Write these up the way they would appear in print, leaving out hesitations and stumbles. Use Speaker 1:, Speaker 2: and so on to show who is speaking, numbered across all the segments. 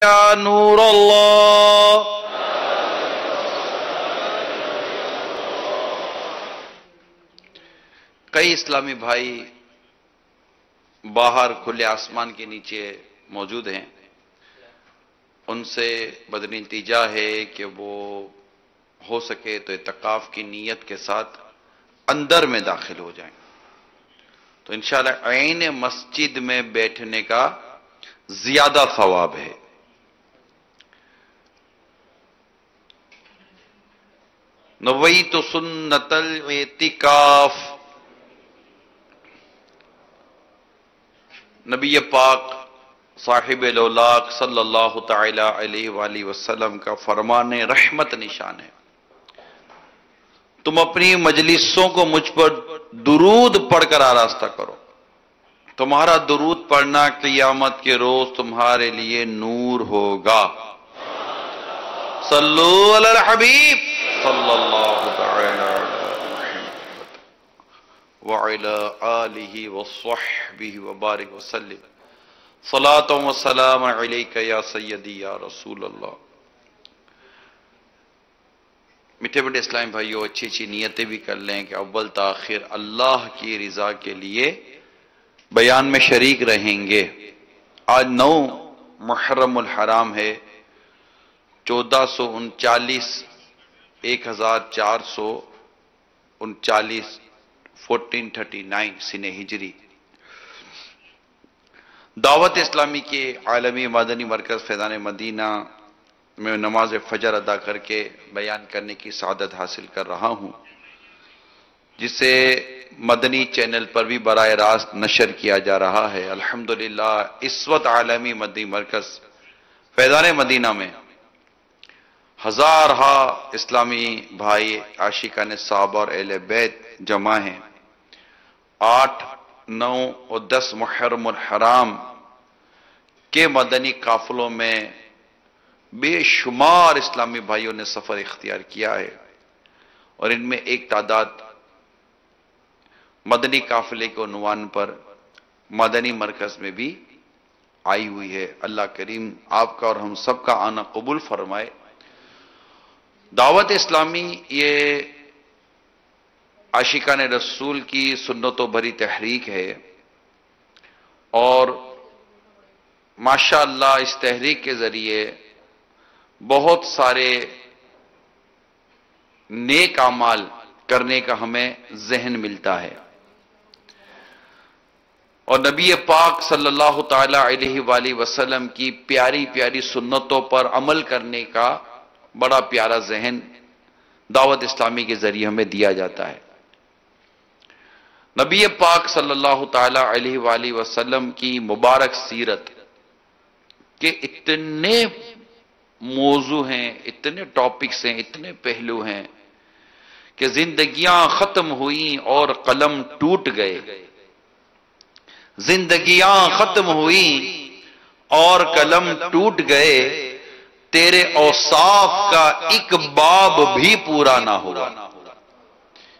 Speaker 1: یا نور اللہ۔ کئی اسلامی بھائی باہر کھلے آسمان کے نیچے موجود ہیں، ان سے مدنی التجا ہے کہ وہ ہو سکے تو اعتکاف کی نیت کے ساتھ اندر میں داخل ہو جائیں، تو انشاءاللہ عین مسجد میں بیٹھنے کا زیادہ ثواب ہے۔ نویت سنت الاعتکاف، نبی پاک صاحب الاولاق صلی اللہ تعالی علیہ وآلہ وسلم کا فرمان رحمت نشان ہے، تم اپنی مجلسوں کو مجھ پر درود پڑھ کر آراستہ کرو، تمہارا درود پڑھنا قیامت کے روز تمہارے لیے نور ہوگا۔ صلو علی الحبیب صلی اللہ تعالی علی محمد وعلی آلہ وصحبہ وبارک وسلم، صلاۃ و سلام علیک یا سیدی یا رسول اللہ۔ میٹھے میٹھے اسلامی بھائیو، اچھی اچھی نیتیں بھی کر لیں کہ اول تاخیر اللہ کی رضا کے لیے بیان میں شریک رہیں گے۔ آج 9 محرم الحرام ہے، 1439 1439 سنہ ہجری۔ دعوت اسلامی کے عالمی مدنی مرکز فیضان مدینہ میں نماز فجر ادا کر کے بیان کرنے کی سعادت حاصل کر رہا ہوں، جسے مدنی چینل پر بھی براہ راست نشر کیا جا رہا ہے۔ الحمدللہ اس وقت عالمی مدنی مرکز فیضان مدینہ میں ہزارہا اسلامی بھائی عاشقان صحابہ اور اہل بیت جمع ہیں۔ 8، 9 اور 10 محرم الحرام کے مدنی قافلوں میں بے شمار اسلامی بھائیوں نے سفر اختیار کیا ہے، اور ان میں ایک تعداد مدنی قافلے کے عنوان پر مدنی مرکز میں بھی آئی ہوئی ہے۔ اللہ کریم آپ کا اور ہم سب کا آنا قبول فرمائے۔ دعوت اسلامی یہ عاشقان رسول کی سنتوں بھری تحریک ہے، اور ماشاءاللہ اس تحریک کے ذریعے بہت سارے نیک اعمال کرنے کا ہمیں ذہن ملتا ہے، اور نبی پاک صلی اللہ تعالی علیہ وآلہ وسلم کی پیاری پیاری سنتوں پر عمل کرنے کا بڑا پیارا ذہن دعوت اسلامی کے ذریعے ہمیں دیا جاتا ہے۔ نبی پاک صلی اللہ تعالی علیہ وآلہ وسلم کی مبارک سیرت کے اتنے موضوع ہیں، اتنے ٹاپکس ہیں، اتنے پہلو ہیں کہ زندگیاں ختم ہوئیں اور قلم ٹوٹ گئے، زندگیاں ختم ہوئیں اور قلم ٹوٹ گئے، تیرے اوصاف کا ایک باب بھی پورا نہ ہوا۔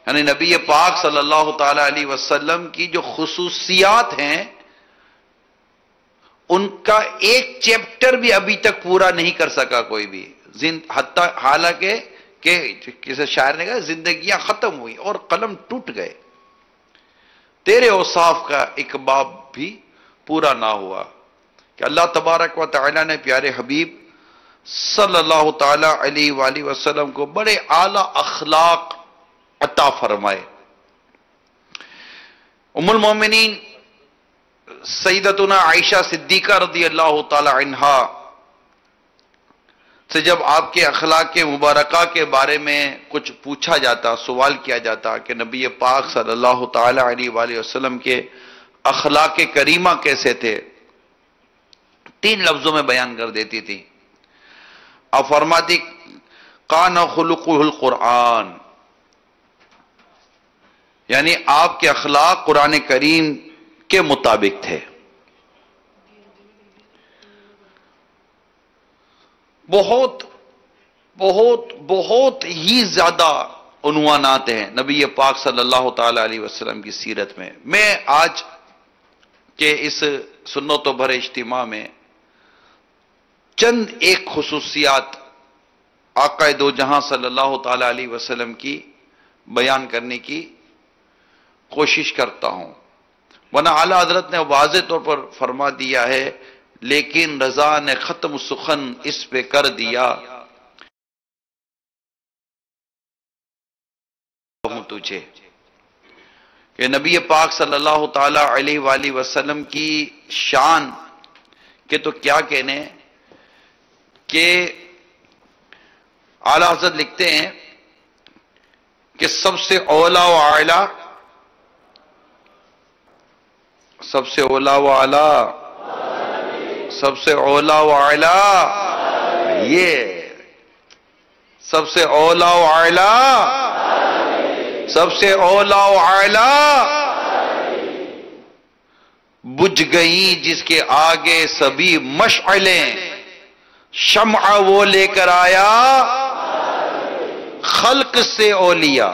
Speaker 1: یعنی نبی پاک صلی اللہ تعالی علیہ وسلم کی جو خصوصیات ہیں، ان کا ایک چیپٹر بھی ابھی تک پورا نہیں کر سکا کوئی بھی، حالانکہ کہ کسی شاعر نے کہا زندگیاں ختم ہوئی اور قلم ٹوٹ گئے، تیرے اوصاف کا ایک باب بھی پورا نہ ہوا، کہ اللہ تبارک و تعالی نے پیارے حبیب صلی اللہ تعالی علیہ وآلہ وسلم کو بڑے اعلیٰ اخلاق عطا فرمائے۔ ام المومنین سیدتنا عائشہ صدیقہ رضی اللہ تعالی عنہا سے جب آپ کے اخلاق مبارکہ کے بارے میں کچھ پوچھا جاتا، سوال کیا جاتا کہ نبی پاک صلی اللہ تعالی علیہ وآلہ وسلم کے اخلاق کریمہ کیسے تھے، 3 لفظوں میں بیان کر دیتی تھی۔ آپ فرماتی کان خلقہ القرآن، یعنی آپ کے اخلاق قرآن کریم کے مطابق تھے۔ بہت بہت بہت ہی زیادہ عنوانات ہیں نبی پاک صلی اللہ تعالی علیہ وسلم کی سیرت میں۔ میں آج کے اس سنتوں بھرے اجتماع میں چند ایک خصوصیات آقا دو جہاں صلی اللہ تعالی علیہ وسلم کی بیان کرنے کی کوشش کرتا ہوں، ورنہ اعلیٰ حضرت نے واضح طور پر فرما دیا ہے، لیکن رضا نے ختم سخن اس پہ کر دیا، تجھے کہ نبی پاک صلی اللہ تعالی علیہ وآلہ وسلم کی شان کہ تو کیا کہنے کہ اعلیٰ حضرت لکھتے ہیں کہ سب سے اولا و اعلیٰ، سب سے اولا و اعلیٰ، سب سے اولا و اعلیٰ، یہ سب سے اولا و اعلیٰ، سب سے اولا و اعلیٰ، بجھ گئیں جس کے آگے سبھی مشعلیں، شمع وہ لے کر آیا خلق سے اولیاء،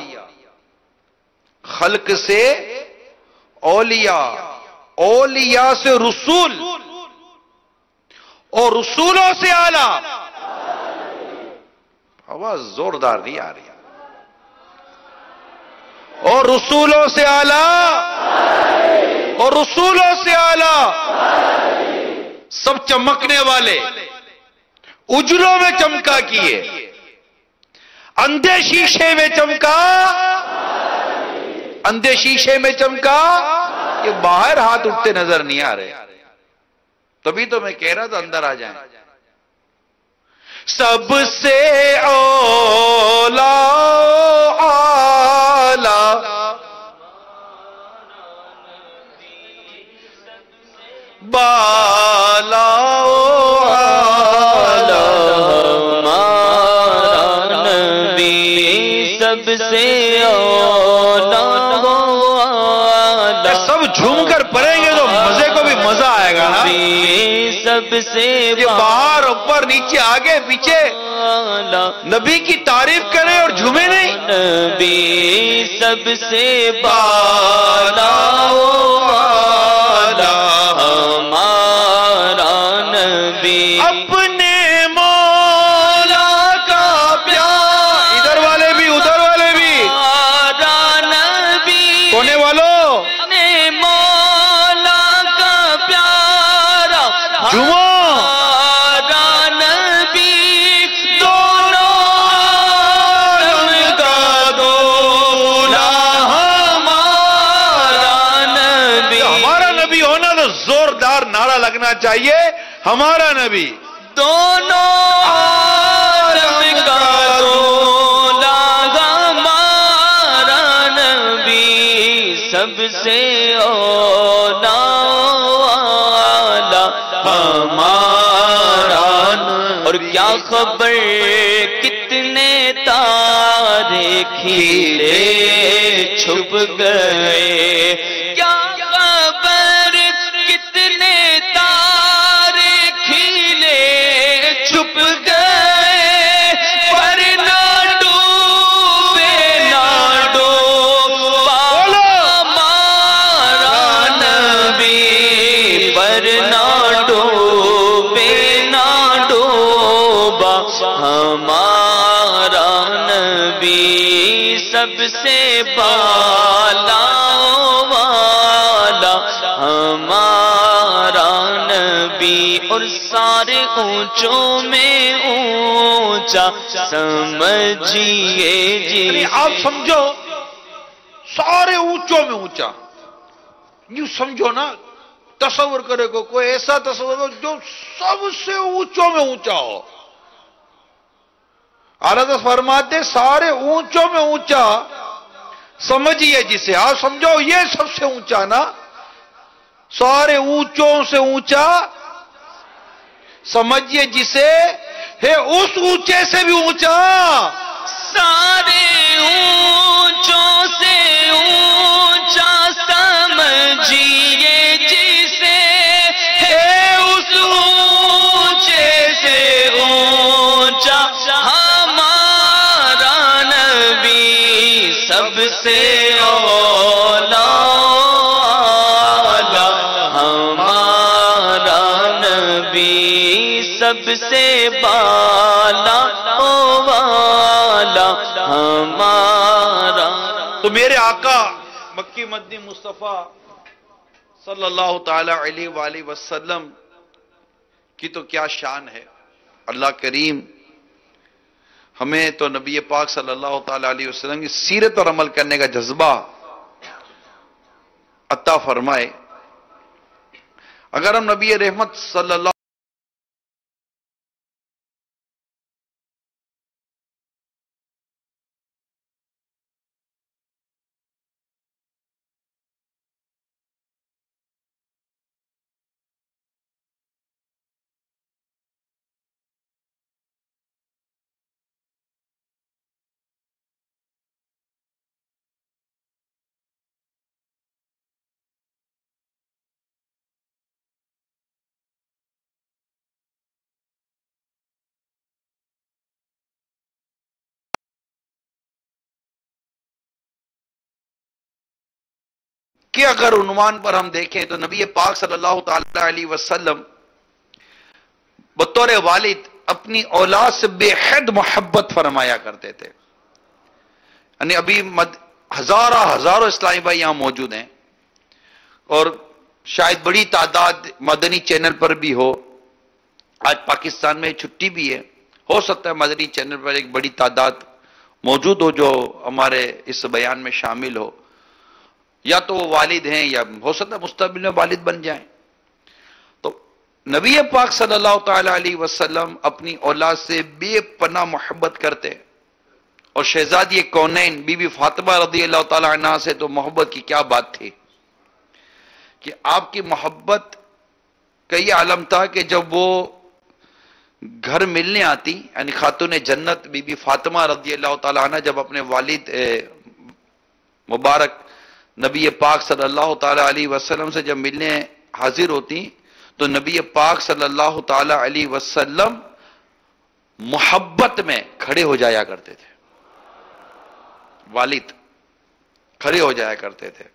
Speaker 1: خلق سے اولیاء، اولیاء سے رسول، اور رسولوں سے اعلیٰ۔ آواز زوردار نہیں آ رہی، اور رسولوں سے اعلیٰ، اور رسولوں سے اعلیٰ، سب چمکنے والے، اجروں میں چمکا کیے، اندھے شیشے میں چمکا، اندھے شیشے میں چمکا کہ باہر ہاتھ اٹھتے نظر نہیں آ رہے، تبھی تو میں کہہ رہا تھا اندر آ جائیں۔ سب سے اولا اعلیٰ، بالا
Speaker 2: ہمارا نبی سب سے اولا،
Speaker 1: سب جھوم کر پڑھیں گے تو مزے کو بھی مزہ آئے گا نا۔
Speaker 2: سب سے
Speaker 1: یہ باہر اوپر نیچے آگے پیچھے نبی کی تعریف کریں اور جھومے نہیں۔
Speaker 2: نبی سب سے بالا ہمارا نبی،
Speaker 1: اپنے مولا کا پیار، ادھر والے بھی ادھر والے بھی،
Speaker 2: ہمارا نبی،
Speaker 1: کونے والوں
Speaker 2: اپنے مولا کا پیارا،
Speaker 1: جھومو۔
Speaker 2: ہمارا نبی، دونوں عالم کا دولا، ہمارا نبی،
Speaker 1: ہمارا نبی ہونا تو زوردار نعرہ لگنا چاہیے، ہمارا نبی،
Speaker 2: دونوں عالم کا دولا، ہمارا نبی سب سے اولا والا، ہمارا نبی۔ اور کیا خبر کتنے تارے کھیلے چھپ گئے، کیا خبر کتنے تارے کھیلے چھپ گئے، پر نہ ڈوبے نہ ڈوبا ہمارا نبی، پر نہ ڈوبے نہ ڈوبا ہمارا نبی سب سے بالا والا، ہمارا نبی، اور سارے اونچوں میں اونچا سمجھیے جی،
Speaker 1: آپ سمجھو سارے اونچوں میں اونچا، یوں سمجھو نا، تصور کرے کو کوئی ایسا تصور کرو جو سب سے اونچوں میں اونچا ہو۔ اعلیٰ فرماتے سارے اونچوں میں اونچا سمجھیے جسے، آپ سمجھو یہ سب سے اونچا نا، سارے اونچوں سے اونچا سمجھیے جسے ہے اس اونچے سے بھی اونچا،
Speaker 2: سارے اونچوں سے اونچا سمجھیے جسے، ہے اس اونچے سے اونچا ہمارا نبی سب سے اولا، ہمارا نبی سب سب سے بالا او والا ہمارا.
Speaker 1: تو میرے آقا مکی مدنی مصطفیٰ صلی اللہ تعالی علیہ وآلہ وسلم کی تو کیا شان ہے. اللہ کریم ہمیں تو نبی پاک صلی اللہ تعالی علیہ وسلم کی سیرت اور عمل کرنے کا جذبہ عطا فرمائے. اگر ہم نبی رحمت صلی اللہ کہ اگر عنوان پر ہم دیکھیں تو نبی پاک صلی اللہ تعالی علیہ وسلم بطور والد اپنی اولاد سے بے حد محبت فرمایا کرتے تھے. یعنی ابھی ہزاروں اسلامی بھائی یہاں موجود ہیں اور شاید بڑی تعداد مدنی چینل پر بھی ہو. آج پاکستان میں چھٹی بھی ہے, ہو سکتا ہے مدنی چینل پر ایک بڑی تعداد موجود ہو جو ہمارے اس بیان میں شامل ہو, یا تو وہ والد ہیں یا ہو سکتا ہے مستقبل میں والد بن جائیں. تو نبی پاک صلی اللہ تعالی علیہ وسلم اپنی اولاد سے بے پناہ محبت کرتے, اور شہزادی کونین بی بی فاطمہ رضی اللہ تعالی عنہ سے تو محبت کی کیا بات تھی کہ آپ کی محبت کا یہ عالم تھا کہ جب وہ گھر ملنے آتی, یعنی خاتون جنت بی بی فاطمہ رضی اللہ تعالی عنہ جب اپنے والد مبارک نبی پاک صلی اللہ تعالی علیہ وسلم سے جب ملنے حاضر ہوتی تو نبی پاک صلی اللہ تعالی علیہ وسلم محبت میں کھڑے ہو جایا کرتے تھے. والد کھڑے ہو جایا کرتے تھے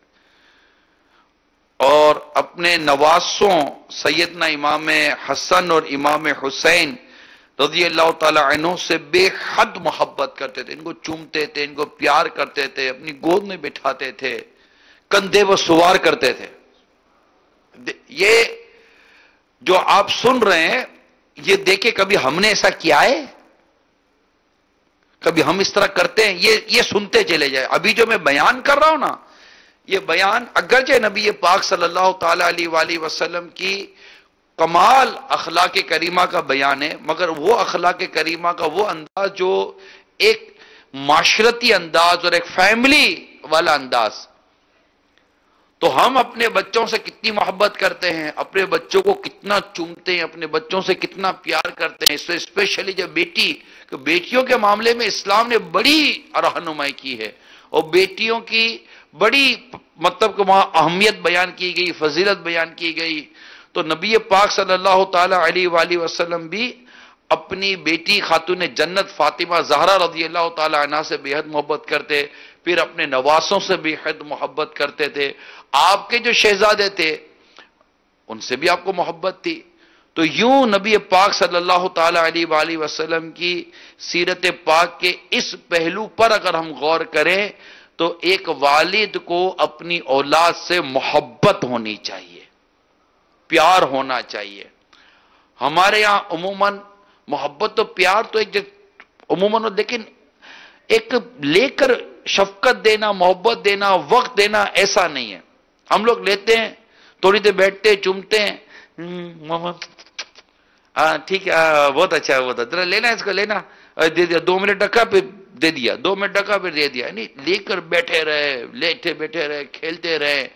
Speaker 1: اور اپنے نواسوں سیدنا امام حسن اور امام حسین رضی اللہ تعالی عنہ سے بے حد محبت کرتے تھے. ان کو چومتے تھے, ان کو پیار کرتے تھے, اپنی گود میں بٹھاتے تھے, کندھے وہ سوار کرتے تھے. یہ جو آپ سن رہے ہیں یہ دیکھیں کبھی ہم نے ایسا کیا ہے, کبھی ہم اس طرح کرتے ہیں؟ یہ سنتے چلے جائے. ابھی جو میں بیان کر رہا ہوں نا, یہ بیان اگرچہ نبی پاک صلی اللہ تعالی علیہ وآلہ وسلم کی کمال اخلاق کریمہ کا بیان ہے, مگر وہ اخلاق کریمہ کا وہ انداز جو ایک معاشرتی انداز اور ایک فیملی والا انداز. تو ہم اپنے بچوں سے کتنی محبت کرتے ہیں, اپنے بچوں کو کتنا چومتے ہیں, اپنے بچوں سے کتنا پیار کرتے ہیں. اسپیشلی جب بیٹیوں کے معاملے میں اسلام نے بڑی رہنمائی کی ہے اور بیٹیوں کی بڑی مطلب کہ وہاں اہمیت بیان کی گئی, فضیلت بیان کی گئی. تو نبی پاک صلی اللہ تعالی علیہ وآلہ وسلم بھی اپنی بیٹی خاتون جنت فاطمہ زہرا رضی اللہ تعالی عنہ سے بے حد محبت کرتے, پھر اپنے نواسوں سے بے حد محبت کرتے تھے. آپ کے جو شہزادے تھے ان سے بھی آپ کو محبت تھی. تو یوں نبی پاک صلی اللہ تعالی علیہ وآلہ وسلم کی سیرت پاک کے اس پہلو پر اگر ہم غور کریں تو ایک والد کو اپنی اولاد سے محبت ہونی چاہیے, پیار ہونا چاہیے. ہمارے یہاں عموماً محبت و پیار تو ایک عموماً, لیکن ایک لے کر شفقت دینا, محبت دینا, وقت دینا ایسا نہیں ہے. ہم لوگ لیتے ہیں, تھوڑی دیر بیٹھتے چومتے ہیں, ٹھیک ہے بہت اچھا ہے, بہت اچھا لینا, اس کو لینا, دے دیا, 2 منٹ رکھا پھر دے دیا, 2 منٹ رکھا پھر دے دیا. یعنی لے کر بیٹھے رہے, لیٹے بیٹھے رہے, کھیلتے رہے,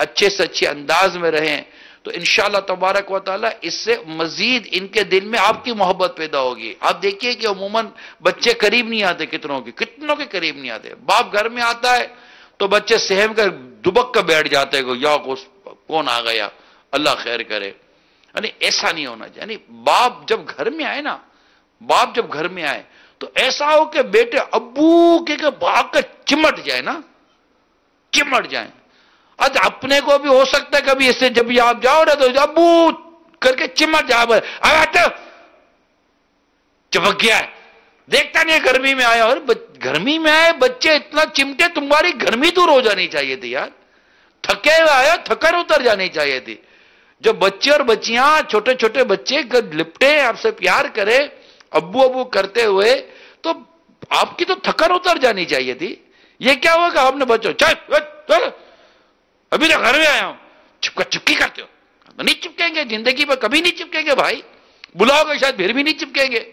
Speaker 1: اچھے سے اچھے انداز میں رہیں تو انشاءاللہ تبارک و تعالی اس سے مزید ان کے دل میں آپ کی محبت پیدا ہوگی. آپ دیکھیے کہ عموماً بچے قریب نہیں آتے, کتنوں کے قریب نہیں آتے. باپ گھر میں آتا ہے تو بچے سہم کر دبک کر بیٹھ جاتے ہیں, یا کون آ گیا, اللہ خیر کرے. یعنی ایسا نہیں ہونا چاہیے. یعنی باپ جب گھر میں آئے نا, باپ جب گھر میں آئے تو ایسا ہو کہ بیٹے ابو کے بھاگ کر چمٹ جائے نا, چمٹ جائیں. آج اپنے کو بھی ہو سکتا ہے کبھی ایسے جب آپ جاؤ نا تو ابو کر کے چمٹ جائے, چپک گیا ہے، دیکھتا نہیں گرمی میں آیا، اور گرمی میں آئے بچے اتنا چمٹے، تمہاری گرمی دور ہو جانی چاہیے تھی یار، تھکے ہوئے آیا، تھکن اتر جانی چاہیے تھی. جب بچے اور بچیاں چھوٹے چھوٹے بچے لپٹے آپ سے پیار کرے ابو ابو کرتے ہوئے، تو آپ کی تو تھکن اتر جانی چاہیے تھی. یہ کیا ہوا کہ آپ نے بچوں چل ابھی تو گھر میں آیا ہوں، چپکی کرتے ہو. نہیں چپکیں گے، زندگی پر کبھی نہیں چپکیں گے بھائی، بلاؤ گے شاید پھر بھی نہیں چپکیں گے.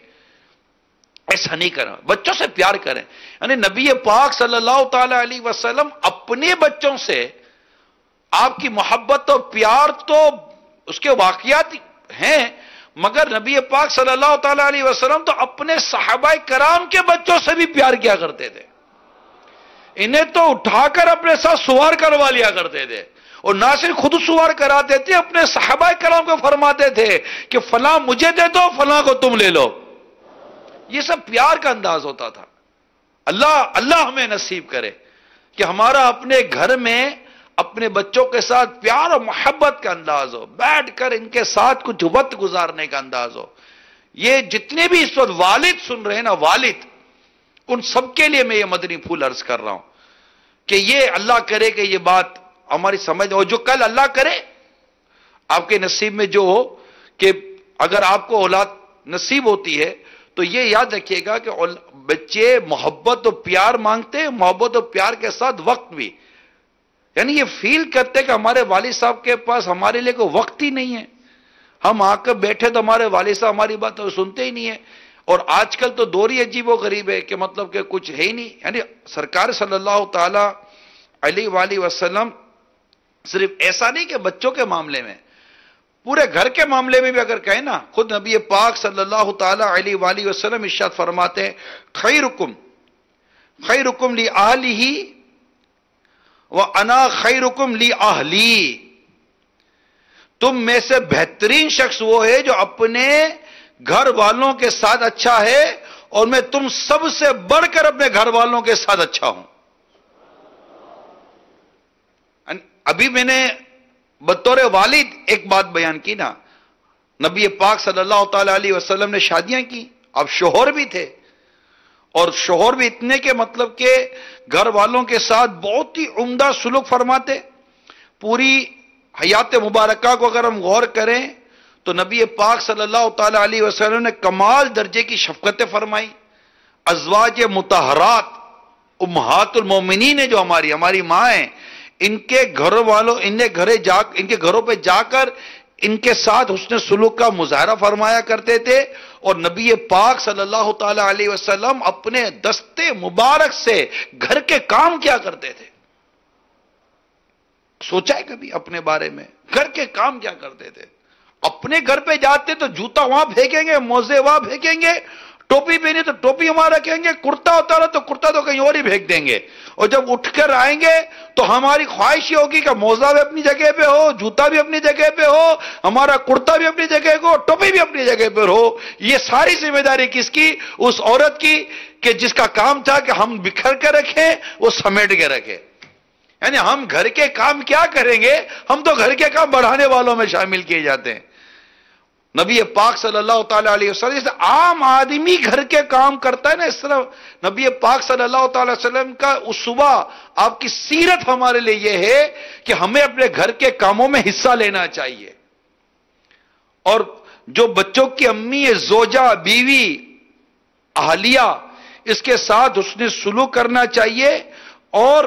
Speaker 1: ایسا نہیں کرنا، بچوں سے پیار کریں. یعنی نبی پاک صلی اللہ تعالی علیہ وسلم اپنے بچوں سے آپ کی محبت اور پیار تو اس کے واقعات ہیں، مگر نبی پاک صلی اللہ تعالی علیہ وسلم تو اپنے صحابہ کرام کے بچوں سے بھی پیار کیا کرتے تھے. انہیں تو اٹھا کر اپنے ساتھ سوار کروا لیا کرتے تھے، اور نہ صرف خود سوار کراتے تھے، اپنے صحابہ کرام کو فرماتے تھے کہ فلاں مجھے دے دو، فلاں کو تم لے لو. یہ سب پیار کا انداز ہوتا تھا. اللہ ہمیں نصیب کرے کہ ہمارا اپنے گھر میں اپنے بچوں کے ساتھ پیار اور محبت کا انداز ہو، بیٹھ کر ان کے ساتھ کچھ وقت گزارنے کا انداز ہو. یہ جتنے بھی اس وقت والد سن رہے ہیں نا، والد، ان سب کے لیے میں یہ مدنی پھول عرض کر رہا ہوں کہ یہ اللہ کرے کہ یہ بات ہماری سمجھ، اور جو کل اللہ کرے آپ کے نصیب میں جو ہو، کہ اگر آپ کو اولاد نصیب ہوتی ہے تو یہ یاد رکھیے گا کہ بچے محبت و پیار مانگتے ہیں، محبت و پیار کے ساتھ وقت بھی. یعنی یہ فیل کرتے کہ ہمارے والد صاحب کے پاس ہمارے لیے کوئی وقت ہی نہیں ہے، ہم آ کر بیٹھے تو ہمارے والد صاحب ہماری بات سنتے ہی نہیں ہے. اور آج کل تو دور ہی عجیب و غریب ہے کہ مطلب کہ کچھ ہے ہی نہیں. یعنی سرکار صلی اللہ تعالی علیہ وآلہ وسلم صرف ایسا نہیں کہ بچوں کے معاملے میں، پورے گھر کے معاملے میں بھی اگر کہیں نا، خود نبی پاک صلی اللہ تعالی علیہ وآلہ وسلم ارشاد فرماتے ہیں خیرکم لأہلہ وَأَنَا خَيْرُكُمْ لِأَهْلِي. تم میں سے بہترین شخص وہ ہے جو اپنے گھر والوں کے ساتھ اچھا ہے، اور میں تم سب سے بڑھ کر اپنے گھر والوں کے ساتھ اچھا ہوں. ابھی میں نے بطور والد ایک بات بیان کی نا، نبی پاک صلی اللہ تعالی علیہ وسلم نے شادیاں کی، اب شوہر بھی تھے، اور شوہر بھی اتنے کے مطلب کہ گھر والوں کے ساتھ بہت ہی عمدہ سلوک فرماتے. پوری حیات مبارکہ کو اگر ہم غور کریں تو نبی پاک صلی اللہ تعالی علیہ وسلم نے کمال درجے کی شفقتیں فرمائی. ازواج مطہرات امہات المومنین جو ہماری ماں ہیں، ان کے گھر والوں ان کے گھروں پہ جا کر ان کے ساتھ حسن سلوک کا مظاہرہ فرمایا کرتے تھے. اور نبی پاک صلی اللہ تعالی علیہ وسلم اپنے دستے مبارک سے گھر کے کام کیا کرتے تھے؟ سوچا ہے کبھی اپنے بارے میں؟ گھر کے کام کیا کرتے تھے؟ اپنے گھر پہ جاتے تو جوتا وہاں پھینکیں گے، موزے وہاں پھینکیں گے، ٹوپی پہنی تو ٹوپی وہاں رکھیں گے، کرتا اتارا تو کرتا تو کہیں اور ہی پھینک دیں گے. اور جب اٹھ کر آئیں گے تو ہماری خواہش یہ ہوگی کہ موزہ بھی اپنی جگہ پہ ہو، جوتا بھی اپنی جگہ پہ ہو، ہمارا کرتا بھی اپنی جگہ پہ ہو، ٹوپی بھی اپنی جگہ پہ ہو. یہ ساری ذمہ داری کس کی؟ اس عورت کی کہ جس کا کام تھا کہ ہم بکھر کے رکھیں، وہ سمیٹ کے رکھے. یعنی ہم گھر کے کام کیا کریں گے؟ ہم تو گھر کے کام بڑھانے والوں میں شامل کیے جاتے ہیں. نبی پاک صلی اللہ تعالی علیہ وسلم جیسے عام آدمی گھر کے کام کرتا ہے نا، اس طرح نبی پاک صلی اللہ تعالی وسلم کا اسوہ، آپ کی سیرت ہمارے لیے یہ ہے کہ ہمیں اپنے گھر کے کاموں میں حصہ لینا چاہیے. اور جو بچوں کی امی ہے، زوجہ، بیوی، اہلیہ، اس کے ساتھ حسن سلوک کرنا چاہیے اور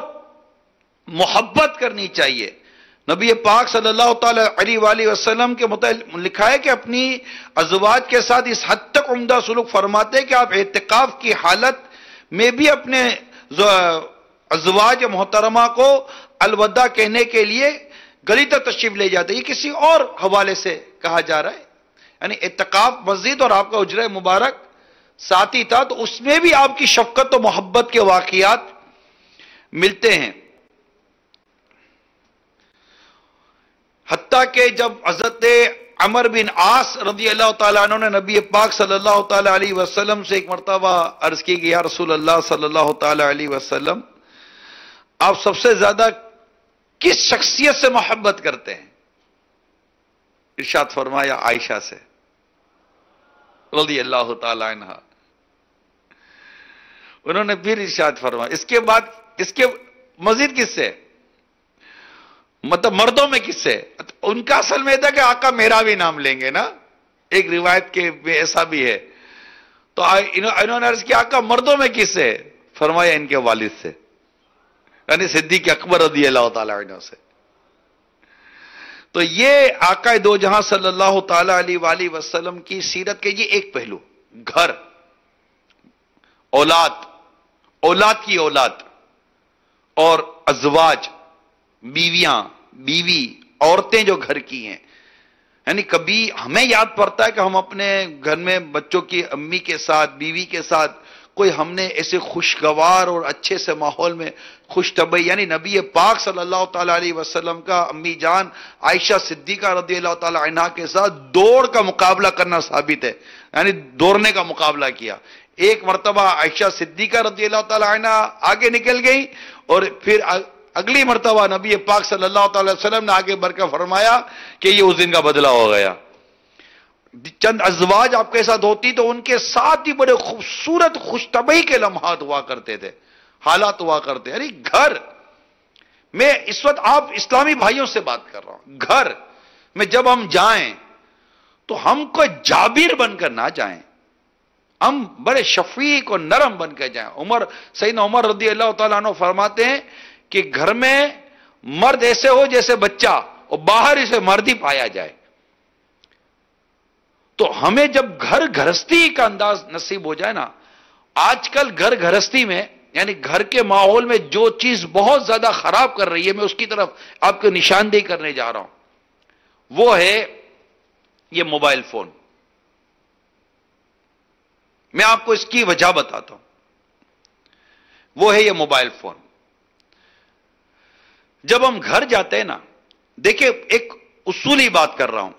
Speaker 1: محبت کرنی چاہیے. نبی پاک صلی اللہ تعالی علیہ وآلہ وسلم کے متعلق لکھا ہے کہ اپنی ازواج کے ساتھ اس حد تک عمدہ سلوک فرماتے کہ آپ اعتکاف کی حالت میں بھی اپنے ازواج محترمہ کو الوداع کہنے کے لیے گلی تک تشریف لے جاتے. یہ کسی اور حوالے سے کہا جا رہا ہے، یعنی اعتکاف مسجد اور آپ کا حجرہ مبارک ساتھی تھا، تو اس میں بھی آپ کی شفقت و محبت کے واقعات ملتے ہیں. حتیٰ کہ جب حضرت عمر بن عاص رضی اللہ تعالیٰ عنہ نے نبی پاک صلی اللہ تعالیٰ علیہ وسلم سے ایک مرتبہ عرض کی کہ یا رسول اللہ صلی اللہ تعالیٰ علیہ وسلم، آپ سب سے زیادہ کس شخصیت سے محبت کرتے ہیں؟ ارشاد فرمایا عائشہ سے رضی اللہ تعالیٰ عنہ. انہوں نے پھر ارشاد فرمایا اس کے بعد اس کے مزید کس سے، مطلب مردوں میں کس سے؟ ان کا اصل میں تھا کہ آقا میرا بھی نام لیں گے نا، ایک روایت کے ایسا بھی ہے. تو انہوں نے عرض کیا آقا مردوں میں کس سے؟ فرمایا ان کے والد سے، یعنی صدیق اکبر رضی اللہ تعالی عنہ سے. تو یہ آقا دو جہاں صلی اللہ تعالی علیہ وآلہ وسلم کی سیرت کے یہ ایک پہلو، گھر، اولاد، اولاد کی اولاد، اور ازواج، بیویاں، بیوی، عورتیں جو گھر کی ہیں. یعنی کبھی ہمیں یاد پڑتا ہے کہ ہم اپنے گھر میں بچوں کی امی کے ساتھ، بیوی کے ساتھ کوئی ہم نے ایسے خوشگوار اور اچھے سے ماحول میں خوش طبعی، یعنی نبی پاک صلی اللہ تعالی علیہ وسلم کا امی جان عائشہ صدیقہ رضی اللہ تعالی عنہا کے ساتھ دوڑ کا مقابلہ کرنا ثابت ہے، یعنی دوڑنے کا مقابلہ کیا. ایک مرتبہ عائشہ صدیقہ رضی اللہ تعالی عنہا آگے نکل گئی، اور پھر اگلی مرتبہ نبی پاک صلی اللہ تعالی وسلم نے آگے بڑھ کر فرمایا کہ یہ اس دن کا بدلہ ہو گیا. چند ازواج آپ کے ساتھ ہوتی تو ان کے ساتھ ہی بڑے خوبصورت خوش طبعی کے لمحات ہوا کرتے تھے، حالات ہوا کرتے. یعنی گھر میں اس وقت آپ اسلامی بھائیوں سے بات کر رہا ہوں، گھر میں جب ہم جائیں تو ہم کوئی جابر بن کر نہ جائیں، ہم بڑے شفیق اور نرم بن کے جائیں. سیدنا عمر رضی اللہ تعالیٰ عنہ فرماتے ہیں کہ گھر میں مرد ایسے ہو جیسے بچہ، اور باہر اسے مرد ہی پایا جائے. تو ہمیں جب گھر گھرستی کا انداز نصیب ہو جائے نا، آج کل گھر گھرستی میں یعنی گھر کے ماحول میں جو چیز بہت زیادہ خراب کر رہی ہے، میں اس کی طرف آپ کو نشاندہی کرنے جا رہا ہوں، وہ ہے یہ موبائل فون. میں آپ کو اس کی وجہ بتاتا ہوں. وہ ہے یہ موبائل فون. جب ہم گھر جاتے ہیں نا، دیکھیں ایک اصولی بات کر رہا ہوں،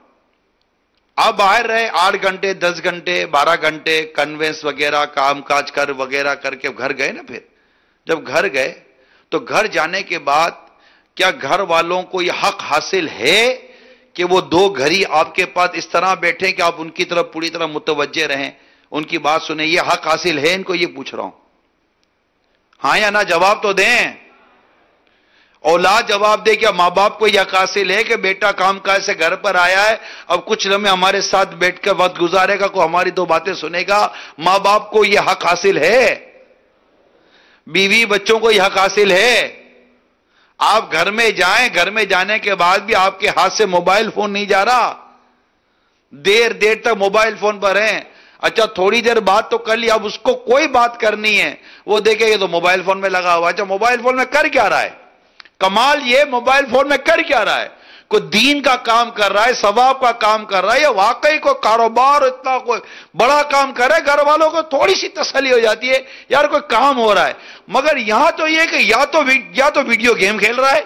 Speaker 1: آپ باہر رہے 8 گھنٹے 10 گھنٹے 12 گھنٹے کنوینس وغیرہ کام کاج کر وغیرہ کر کے گھر گئے نا، پھر جب گھر گئے تو گھر جانے کے بعد کیا گھر والوں کو یہ حق حاصل ہے کہ وہ دو گھڑی آپ کے پاس اس طرح بیٹھیں کہ آپ ان کی طرف پوری طرح متوجہ رہیں، ان کی بات سنیں؟ یہ حق حاصل ہے ان کو؟ یہ پوچھ رہا ہوں، ہاں یا نہ جواب تو دیں. اولاد جواب دے. کیا ماں باپ کو یہ حق حاصل ہے کہ بیٹا کام کاج سے گھر پر آیا ہے، اب کچھ لمحے ہمارے ساتھ بیٹھ کر وقت گزارے گا، کوئی ہماری دو باتیں سنے گا؟ ماں باپ کو یہ حق حاصل ہے؟ بیوی بچوں کو یہ حق حاصل ہے؟ آپ گھر میں جائیں، گھر میں جانے کے بعد بھی آپ کے ہاتھ سے موبائل فون نہیں جا رہا، دیر دیر تک موبائل فون پر ہیں. اچھا تھوڑی دیر بات تو کر لی، اب اس کو کوئی بات کرنی ہے، وہ دیکھے یہ تو موبائل فون میں لگا ہوا. اچھا موبائل فون میں کر کیا رہا ہے؟ کمال یہ موبائل فون میں کر کیا رہا ہے؟ کوئی دین کا کام کر رہا ہے، ثواب کا کام کر رہا ہے، یا واقعی کوئی کاروبار اتنا کوئی بڑا کام کر رہا ہے؟ گھر والوں کو تھوڑی سی تسلی ہو جاتی ہے یار کوئی کام ہو رہا ہے. مگر یہاں تو یہ کہ یا تو ویڈیو گیم کھیل رہا ہے،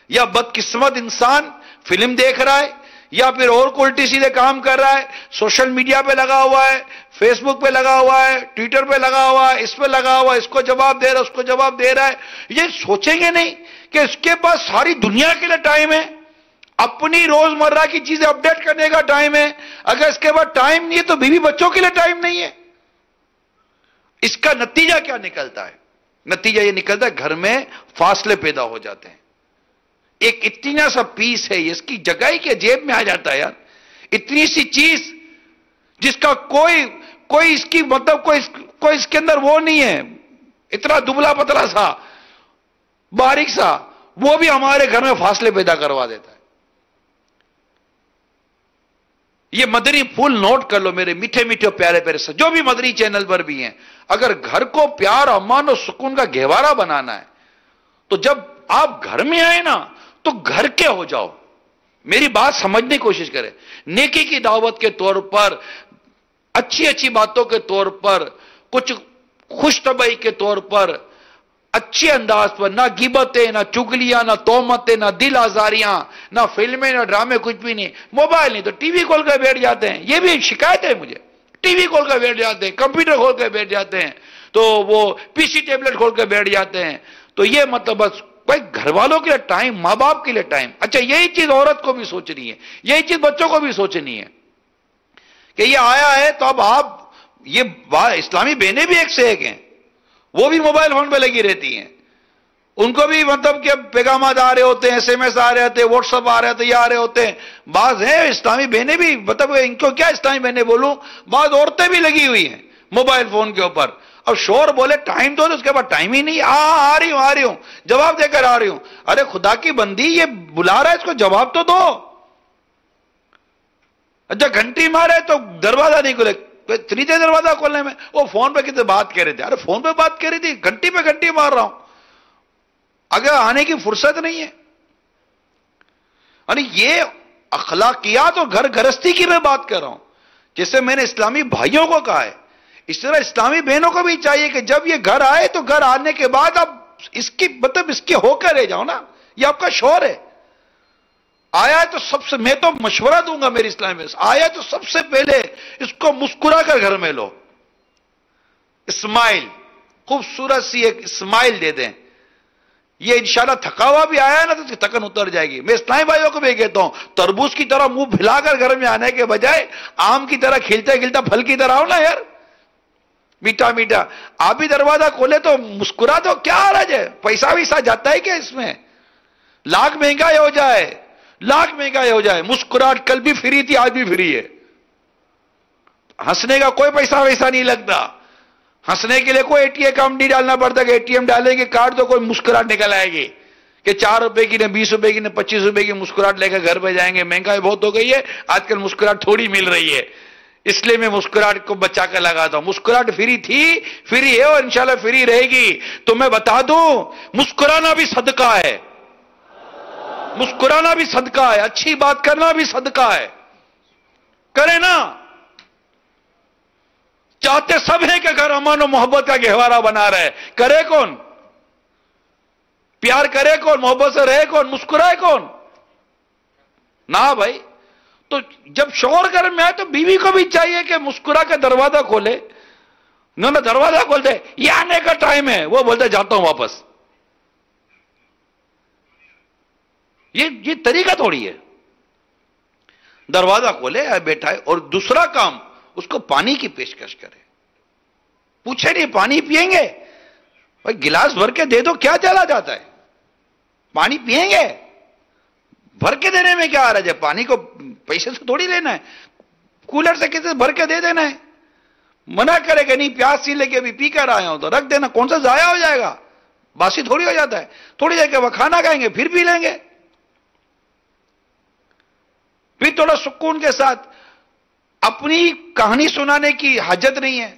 Speaker 1: یا بدقسمت انسان فلم دیکھ رہا ہے، یا پھر اور کوئی الٹی سیدھے کام کر رہا ہے، سوشل میڈیا پہ لگا ہوا ہے، فیس بک پہ لگا ہوا ہے، ٹویٹر پہ لگا ہوا ہے، اس پہ لگا ہوا ہے، اس کو جواب دے رہا ہے، اس کو جواب دے رہا ہے. یہ سوچیں گے نہیں کہ اس کے پاس ساری دنیا کے لیے ٹائم ہے، اپنی روزمرہ کی چیزیں اپڈیٹ کرنے کا ٹائم ہے. اگر اس کے بعد ٹائم نہیں ہے تو بیوی بچوں کے لیے ٹائم نہیں ہے. اس کا نتیجہ کیا نکلتا ہے؟ نتیجہ یہ نکلتا ہے گھر میں فاصلے پیدا ہو جاتے ہیں. ایک اتنا سا پیس ہے، اس کی جگہ ہی کے جیب میں آ جاتا ہے یار. اتنی سی چیز جس کا کوئی اس کی مطلب کوئی اس کے اندر وہ نہیں ہے، اتنا دبلا پتلا سا باریک سا، وہ بھی ہمارے گھر میں فاصلے پیدا کروا دیتا ہے. یہ مدنی پھول نوٹ کر لو میرے میٹھے میٹھے پیارے پیارے سے، جو بھی مدنی چینل پر بھی ہیں. اگر گھر کو پیار، امان اور سکون کا گہوارہ بنانا ہے تو جب آپ گھر میں آئے نا تو گھر کے ہو جاؤ. میری بات سمجھنے کی کوشش کریں. نیکی کی دعوت کے طور پر، اچھی باتوں کے طور پر، کچھ خوش طبعی کے طور پر، اچھے انداز پر، نہ غیبتیں، نہ چگلیاں، نہ تہمتیں، نہ دل آزاریاں، نہ فلمیں، نہ ڈرامے، کچھ بھی نہیں. موبائل نہیں تو ٹی وی کھول کر بیٹھ جاتے ہیں. یہ بھی شکایت ہے مجھے. ٹی وی کھول کر بیٹھ جاتے ہیں، کمپیوٹر کھول کر بیٹھ جاتے ہیں، تو وہ پی سی ٹیبلٹ کھول کر بیٹھ جاتے ہیں. تو یہ مطلب بس بھائی گھر والوں کے لیے ٹائم، ماں باپ کے لیے ٹائم. اچھا یہی چیز عورت کو بھی سوچنی ہے، یہی چیز بچوں کو بھی سوچنی ہے کہ یہ آیا ہے تو اب آپ یہ اسلامی بہنیں بھی ایک سے ایک ہیں. وہ بھی موبائل فون پہ لگی رہتی ہیں. ان کو بھی مطلب کہ پیغامات آ رہے ہوتے ہیں, ایس ایم ایس آ رہے ہوتے ہیں, واٹس ایپ آ رہے ہوتے ہیں, یہ آ رہے ہوتے ہیں. بعض ہیں اسلامی بہنیں بھی, مطلب ان کو کیا اسلامی بہنیں بولوں, بعض عورتیں بھی لگی ہوئی ہیں موبائل فون کے اوپر. اب شور بولے ٹائم دو, تو اس کے بعد ٹائم ہی نہیں. آ رہی ہوں جواب دے کر آ رہی ہوں. ارے خدا کی بندی, یہ بلا رہا ہے, اس کو جواب تو دو. اچھا گھنٹی مارے تو دروازہ نہیں کھلے, اتنی دیر دروازہ کھولنے میں, وہ فون پہ کتنے بات کر رہے تھے. ارے فون پہ بات کر رہی تھی, گھنٹی پہ گھنٹی مار رہا ہوں, اگر آنے کی فرصت نہیں ہے. یعنی یہ اخلاقیات اور گھر گرستی کی میں بات کر رہا ہوں. جیسے میں نے اسلامی بھائیوں کو کہا ہے, اس طرح اسلامی بہنوں کو بھی چاہیے کہ جب یہ گھر آئے تو گھر آنے کے بعد اب اس کی مطلب اس کے ہو کر رہ جاؤ نا. یہ آپ کا شوہر ہے, آیا تو سب سے, میں تو مشورہ دوں گا میری اسلامی میں, آیا تو سب سے پہلے اس کو مسکرا کر گھر میں لو. اسمائل, خوبصورت سی ایک اسمائل دے دیں. یہ انشاءاللہ تھکا ہوا بھی آیا ہے نا تو اس کی تھکن اتر جائے گی. میں اسلامی بھائیوں کو بھی کہتا ہوں, تربوز کی طرح منہ پھیلا کر گھر میں آنے کے بجائے آم کی طرح کھلتا کھلتا پھل کی طرح آؤ نا یار, میٹھا میٹھا. آپ بھی دروازہ کھولے تو مسکرا دو, کیا حرج ہے؟ پیسہ ویسا جاتا ہے کیا اس میں؟ لاکھ مہنگائی ہو جائے, لاکھ مہنگائی ہو جائے, مسکراہٹ کل بھی فری تھی, آج بھی فری ہے. ہنسنے کا کوئی پیسہ ویسا نہیں لگتا. ہنسنے کے لیے کوئی اے ٹی ایم کام نہیں ڈالنا پڑتا کہ اے ٹی ایم ڈالیں گے کارڈ تو کوئی مسکراہٹ نکل آئے گی کہ 4 روپے کی نے 20 روپے کی نے 25 روپے کی مسکراہٹ لے کر گھر پہ جائیں گے. مہنگائی بہت ہو گئی ہے آج کل, مسکراہٹ تھوڑی مل رہی ہے, اس لیے میں مسکراہٹ کو بچا کر لگاتا ہوں. مسکراہٹ فری تھی, فری ہے اور انشاءاللہ فری رہے گی. تو میں بتا دوں, مسکرانا بھی صدقہ ہے, مسکرانا بھی صدقہ ہے, اچھی بات کرنا بھی صدقہ ہے. کرے نا. چاہتے سب ہیں کہ گھر امن و محبت کا گہوارہ بنا رہے, کرے کون؟ پیار کرے کون؟ محبت سے رہے کون؟ مسکرائے کون؟ نہ بھائی. تو جب شوہر گھر میں آئے تو بیوی کو بھی چاہیے کہ مسکرا کے دروازہ کھولے. نہ دروازہ کھولتے, یہ آنے کا ٹائم ہے, وہ بولتے جاتا ہوں واپس. یہ طریقہ تھوڑی ہے. دروازہ کھولے, بیٹھا ہے, اور دوسرا کام اس کو پانی کی پیشکش کرے. پوچھے نہیں پانی پیئیں گے؟ بھائی گلاس بھر کے دے دو, کیا چلا جاتا ہے؟ پانی پیئیں گے؟ بھر کے دینے میں کیا آ رہا ہے؟ پانی کو پیسے سے تھوڑی لینا ہے, کولر سے کسی بھر کے دے دینا ہے. منع کرے کہ نہیں پیاس سی لگے ابھی پی کر آیا ہوں تو رکھ دینا, کون سا ضائع ہو جائے گا؟ باسی تھوڑی ہو جاتا ہے. تھوڑی دیر کے وہ کھانا کھائیں گے پھر پی لیں گے, پھر تھوڑا سکون کے ساتھ. اپنی کہانی سنانے کی حاجت نہیں ہے,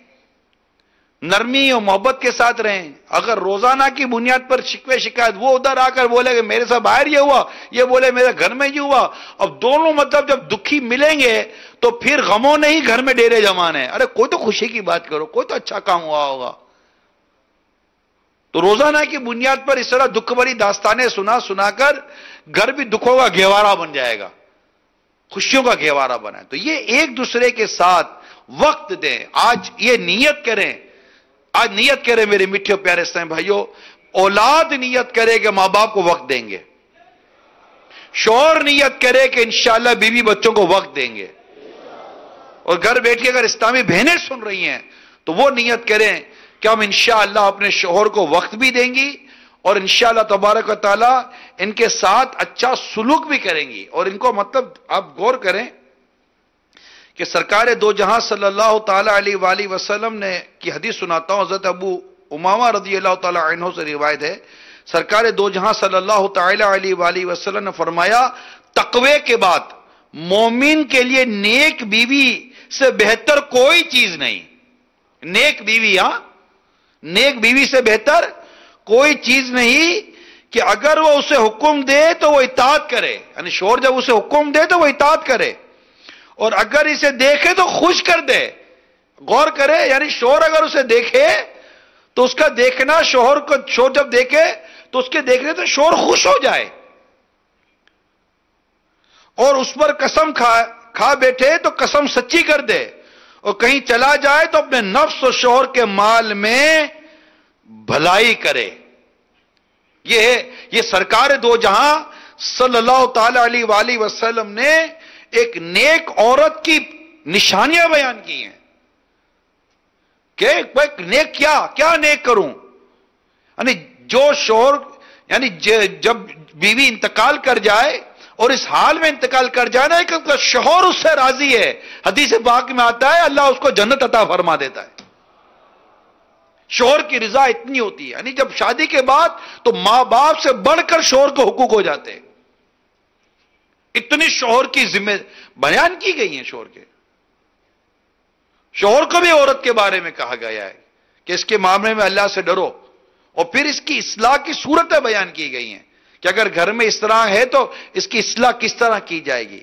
Speaker 1: نرمی اور محبت کے ساتھ رہیں. اگر روزانہ کی بنیاد پر شکوے شکایت, وہ ادھر آ کر بولے کہ میرے ساتھ باہر یہ ہوا, یہ بولے میرے گھر میں یہ ہوا, اب دونوں مطلب جب دکھی ملیں گے تو پھر غموں نے ہی گھر میں ڈیرے جمانے. ارے کوئی تو خوشی کی بات کرو, کوئی تو اچھا کام ہوا ہوگا. تو روزانہ کی بنیاد پر اس طرح دکھ بھری داستانیں سنا کر گھر بھی دکھوں کا گہوارہ بن جائے گا, خوشیوں کا گہوارہ بنائے. تو یہ ایک دوسرے کے ساتھ وقت دیں. آج یہ نیت کریں, آج نیت کریں میرے میٹھے پیارے اسلامی بھائیوں, اولاد نیت کرے کہ ماں باپ کو وقت دیں گے, شوہر نیت کرے کہ انشاءاللہ بیوی بچوں کو وقت دیں گے, اور گھر بیٹھی اگر اسلامی بہنیں سن رہی ہیں تو وہ نیت کریں کہ ہم انشاءاللہ اپنے شوہر کو وقت بھی دیں گی, اور انشاءاللہ تبارک و تعالی ان کے ساتھ اچھا سلوک بھی کریں گی. اور ان کو مطلب آپ غور کریں کہ سرکار دو جہاں صلی اللہ تعالی علیہ وآلہ وسلم نے کی حدیث سناتا ہوں. حضرت ابو امامہ رضی اللہ تعالی عنہ سے روایت ہے, سرکار دو جہاں صلی اللہ تعالی علیہ وآلہ وسلم نے فرمایا, تقوی کے بعد مومن کے لیے نیک بیوی سے بہتر کوئی چیز نہیں. نیک بیوی, ہاں, نیک بیوی سے بہتر کوئی چیز نہیں کہ اگر وہ اسے حکم دے تو وہ اطاعت کرے. یعنی شوہر جب اسے حکم دے تو وہ اطاعت کرے, اور اگر اسے دیکھے تو خوش کر دے. غور کرے, یعنی شوہر اگر اسے دیکھے تو اس کا دیکھنا شوہر کو, شوہر جب دیکھے تو اس کے دیکھنے تو شوہر خوش ہو جائے, اور اس پر قسم کھا بیٹھے تو قسم سچی کر دے, اور کہیں چلا جائے تو اپنے نفس اور شوہر کے مال میں بھلائی کرے. یہ سرکار دو جہاں صلی اللہ تعالی علیہ وآلہ وسلم نے ایک نیک عورت کی نشانیاں بیان کی ہیں کہ نیک کیا نیک کروں. یعنی جو شوہر یعنی جب بیوی انتقال کر جائے اور اس حال میں انتقال کر جائے نا کہ شوہر اس سے راضی ہے، حدیث پاک میں آتا ہے اللہ اس کو جنت عطا فرما دیتا ہے. شوہر کی رضا اتنی ہوتی ہے، یعنی جب شادی کے بعد تو ماں باپ سے بڑھ کر شوہر کو حقوق ہو جاتے ہیں. اتنی شوہر کی ذمہ بیان کی گئی ہیں شوہر کے. شوہر کو بھی عورت کے بارے میں کہا گیا ہے کہ اس کے معاملے میں اللہ سے ڈرو، اور پھر اس کی اصلاح کی صورتیں بیان کی گئی ہیں کہ اگر گھر میں اس طرح ہے تو اس کی اصلاح کس طرح کی جائے گی.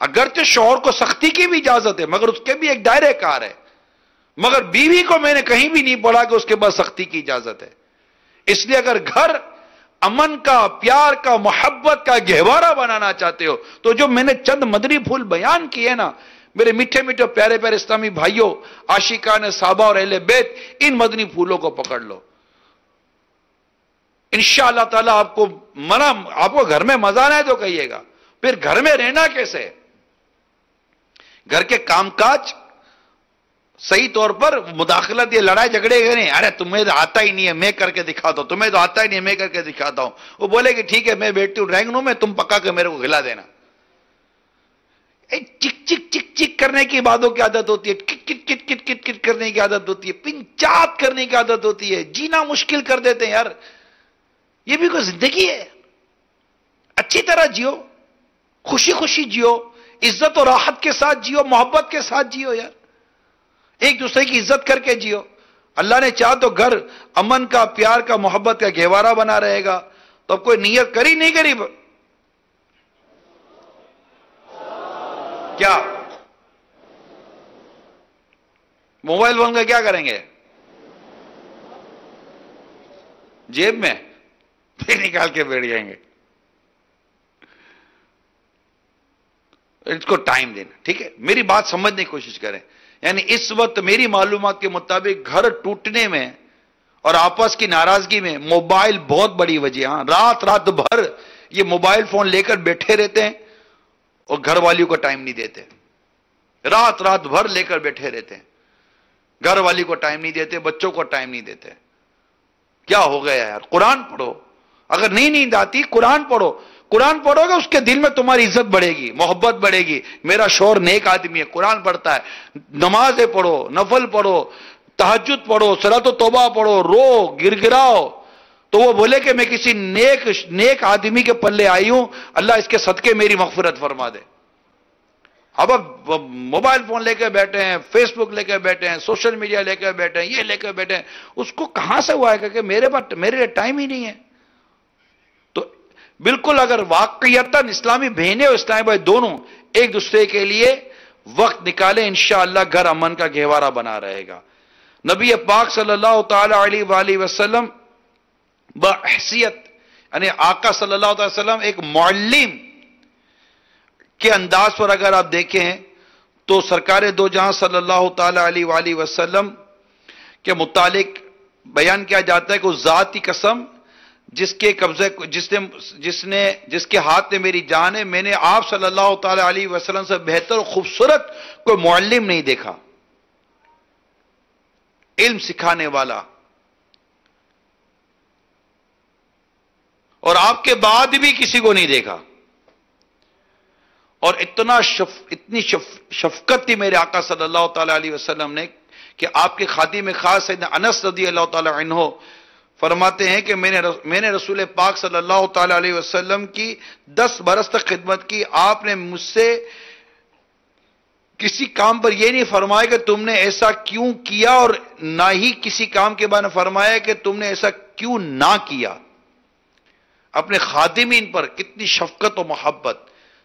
Speaker 1: اگرچہ شوہر کو سختی کی بھی اجازت ہے مگر اس کے بھی ایک دائرہ کار ہے، مگر بیوی کو میں نے کہیں بھی نہیں پڑھا کہ اس کے پاس سختی کی اجازت ہے. اس لیے اگر گھر امن کا، پیار کا، محبت کا گہوارہ بنانا چاہتے ہو تو جو میں نے چند مدنی پھول بیان کیے نا میرے میٹھے میٹھے پیارے پیارے اسلامی بھائیوں، عاشقان صحابہ اور اہل بیت، ان مدنی پھولوں کو پکڑ لو. انشاءاللہ تعالی آپ کو گھر میں مزہ نہ ہے تو کہیے گا. پھر گھر میں رہنا کیسے؟ گھر کے کام کاج صحیح طور پر مداخلت، یہ لڑائی جھگڑے گئے نہیں، ارے تمہیں تو آتا ہی نہیں ہے میں کر کے دکھاتا ہوں، تمہیں تو آتا ہی نہیں ہے میں کر کے دکھاتا ہوں. وہ بولے کہ ٹھیک ہے میں بیٹھتی ہوں ڈرائنگ روم میں، تم پکا کے میرے کو کھلا دینا. چک چک چک چک کرنے کی باتوں کی عادت ہوتی ہے، کٹ کٹ کٹ کٹ کٹ کٹ کرنے کی عادت ہوتی ہے، پنچات کرنے کی عادت ہوتی ہے، جینا مشکل کر دیتے ہیں. یار یہ بھی کوئی زندگی ہے؟ اچھی طرح جیو، خوشی خوشی جیو، عزت و راحت کے ساتھ جیو، محبت کے ساتھ جیو. یار ایک دوسرے کی عزت کر کے جیو. اللہ نے چاہ تو گھر امن کا، پیار کا، محبت کا گہوارہ بنا رہے گا. تو اب کوئی نیت کری نہیں کری؟ کیا موبائل فون کا کیا کریں گے؟ جیب میں پھر نکال کے بیٹھ جائیں گے. اس کو ٹائم دینا. ٹھیک ہے، میری بات سمجھنے کی کوشش کریں. یعنی اس وقت میری معلومات کے مطابق گھر ٹوٹنے میں اور آپس کی ناراضگی میں موبائل بہت بڑی وجہ. ہاں رات بھر یہ موبائل فون لے کر بیٹھے رہتے ہیں اور گھر والیوں کو ٹائم نہیں دیتے. رات بھر لے کر بیٹھے رہتے ہیں، گھر والی کو ٹائم نہیں دیتے، بچوں کو ٹائم نہیں دیتے. کیا ہو گیا یار؟ قرآن پڑھو. اگر نہیں نیند آتی قرآن پڑھو. قرآن پڑھو گے اس کے دل میں تمہاری عزت بڑھے گی، محبت بڑھے گی. میرا شوہر نیک آدمی ہے، قرآن پڑھتا ہے. نمازیں پڑھو، نفل پڑھو، تہجد پڑھو، صلاۃ و توبہ پڑھو، رو گر گراؤ تو وہ بولے کہ میں کسی نیک آدمی کے پلے آئی ہوں، اللہ اس کے صدقے میری مغفرت فرما دے. اب موبائل فون لے کے بیٹھے ہیں، فیس بک لے کے بیٹھے ہیں، سوشل میڈیا لے کے بیٹھے ہیں، یہ لے کے بیٹھے ہیں. اس کو کہاں سے ہوا ہے کہ میرے لیے ٹائم ہی نہیں ہے؟ تو بالکل اگر واقعیتاً اسلامی بہنیں اور اسلامی بھائی دونوں ایک دوسرے کے لیے وقت نکالیں، انشاءاللہ گھر امن کا گہوارہ بنا رہے گا. نبی پاک صلی اللہ تعالی علیہ وآلہ وسلم بحیثیت یعنی آقا صلی اللہ علیہ وسلم ایک معلم کے انداز پر اگر آپ دیکھیں تو سرکار دو جہاں صلی اللہ تعالی علیہ وآلہ وسلم کے متعلق بیان کیا جاتا ہے کہ اس ذات کی قسم جس کے قبضے جس کے ہاتھ میں میری جان ہے، میں نے آپ صلی اللہ تعالی علیہ وسلم سے بہتر و خوبصورت کوئی معلم نہیں دیکھا، علم سکھانے والا. اور آپ کے بعد بھی کسی کو نہیں دیکھا. اور اتنی شفقت تھی میرے آقا صلی اللہ تعالی علیہ وسلم نے کہ آپ کے خادم خاص سیدنا انس رضی اللہ تعالی عنہ فرماتے ہیں کہ میں نے رسول پاک صلی اللہ تعالی علیہ وسلم کی 10 برس تک خدمت کی. آپ نے مجھ سے کسی کام پر یہ نہیں فرمایا کہ تم نے ایسا کیوں کیا، اور نہ ہی کسی کام کے بارے میں فرمایا کہ تم نے ایسا کیوں نہ کیا. اپنے خادمین پر کتنی شفقت و محبت،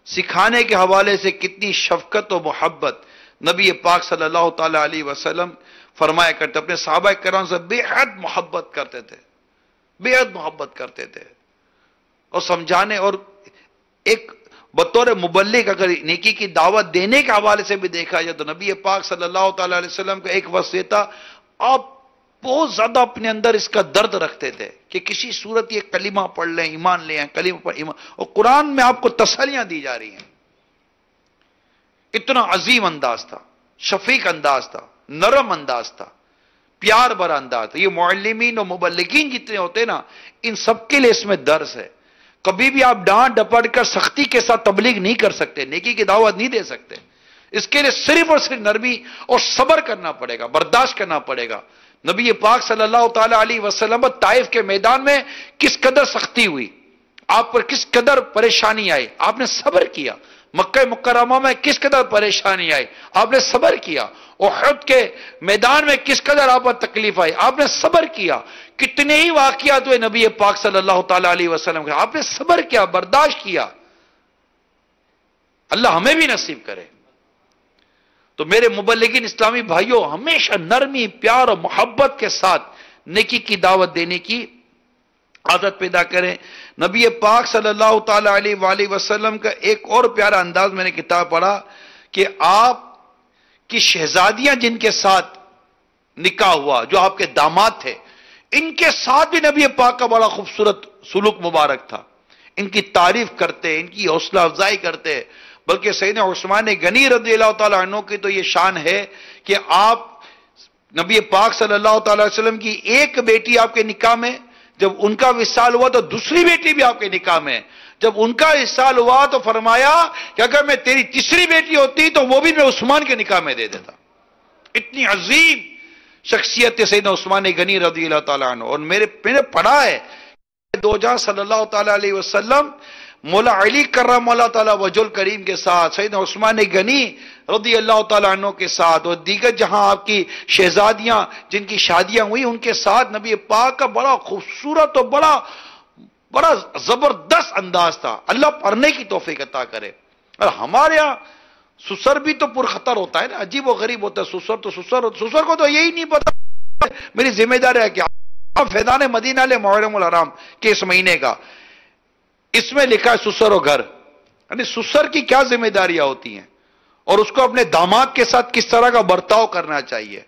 Speaker 1: سکھانے کے حوالے سے کتنی شفقت و محبت نبی پاک صلی اللہ تعالی علیہ وسلم فرمایا کرتے. اپنے صحابہ کرام سے بے حد محبت کرتے تھے، بے حد محبت کرتے تھے. اور سمجھانے اور ایک بطور مبلغ اگر نیکی کی دعوت دینے کے حوالے سے بھی دیکھا جائے تو نبی پاک صلی اللہ تعالی علیہ وسلم کا ایک وصف تھا، آپ بہت زیادہ اپنے اندر اس کا درد رکھتے تھے کہ کسی صورت یہ کلمہ پڑھ لیں، ایمان لے آئیں، کلمہ پر ایمان. اور قرآن میں آپ کو تسلیاں دی جا رہی ہیں. اتنا عظیم انداز تھا، شفیق انداز تھا، نرم انداز تھا. پیار بھرا انداز. یہ معلمین و مبلغین جتنے ہوتے ہیں نا، ان سب کے لیے اس میں درس ہے. کبھی بھی آپ ڈانٹ ڈپٹ کر سختی کے ساتھ تبلیغ نہیں کر سکتے، نیکی کی دعوت نہیں دے سکتے. اس کے لیے صرف اور صرف نرمی اور صبر کرنا پڑے گا، برداشت کرنا پڑے گا. نبی پاک صلی اللہ تعالی علیہ وسلم طائف کے میدان میں کس قدر سختی ہوئی، آپ پر کس قدر پریشانی آئی، آپ نے صبر کیا. مکہ مکرمہ میں کس قدر پریشانی آئی، آپ نے صبر کیا. احد کے میدان میں کس قدر آپ پر تکلیف آئی، آپ نے صبر کیا. کتنے ہی واقعات ہوئے نبی پاک صلی اللہ تعالی علیہ وسلم کے، آپ نے صبر کیا، برداشت کیا. اللہ ہمیں بھی نصیب کرے. تو میرے مبلغین اسلامی بھائیوں، ہمیشہ نرمی، پیار اور محبت کے ساتھ نیکی کی دعوت دینے کی عادت پیدا کریں. نبی پاک صلی اللہ تعالی علیہ وآلہ وسلم کا ایک اور پیارا انداز میں نے کتاب پڑھا کہ آپ کی شہزادیاں جن کے ساتھ نکاح ہوا، جو آپ کے داماد تھے، ان کے ساتھ بھی نبی پاک کا بڑا خوبصورت سلوک مبارک تھا. ان کی تعریف کرتے، ان کی حوصلہ افزائی کرتے. بلکہ سیدنا عثمان غنی رضی اللہ تعالیٰ عنہ کی تو یہ شان ہے کہ آپ نبی پاک صلی اللہ تعالی وسلم کی ایک بیٹی آپ کے نکاح میں، جب ان کا وصال ہوا تو دوسری بیٹی بھی آپ کے نکاح میں. جب ان کا وصال ہوا تو فرمایا کہ اگر میں تیری تیسری بیٹی ہوتی تو وہ بھی میں عثمان کے نکاح میں دے دیتا. اتنی عظیم شخصیت سیدنا عثمان غنی رضی اللہ تعالیٰ عنہ. اور میں نے پڑھا ہے دو جہاں صلی اللہ تعالی علیہ وسلم مولا علی کرم اللہ تعالی وجہ الکریم کے ساتھ، سیدنا عثمان غنی رضی اللہ تعالیٰ عنہ کے ساتھ، اور دیگر جہاں آپ کی شہزادیاں جن کی شادیاں ہوئی ان کے ساتھ نبی پاک کا بڑا خوبصورت اور بڑا زبردست انداز تھا. اللہ پڑھنے کی توفیق عطا کرے. اور ہمارے یہاں سسر بھی تو پرخطر ہوتا ہے نا، عجیب و غریب ہوتا ہے. سسر کو تو یہی نہیں پتا میری ذمہ داری ہے کہ فیضان مدینہ لے محرم الحرام کے اس مہینے کا، اس میں لکھا ہے سسر و گھر. یعنی سسر کی کیا ذمہ داریاں ہوتی ہیں اور اس کو اپنے داماد کے ساتھ کس طرح کا برتاؤ کرنا چاہیے،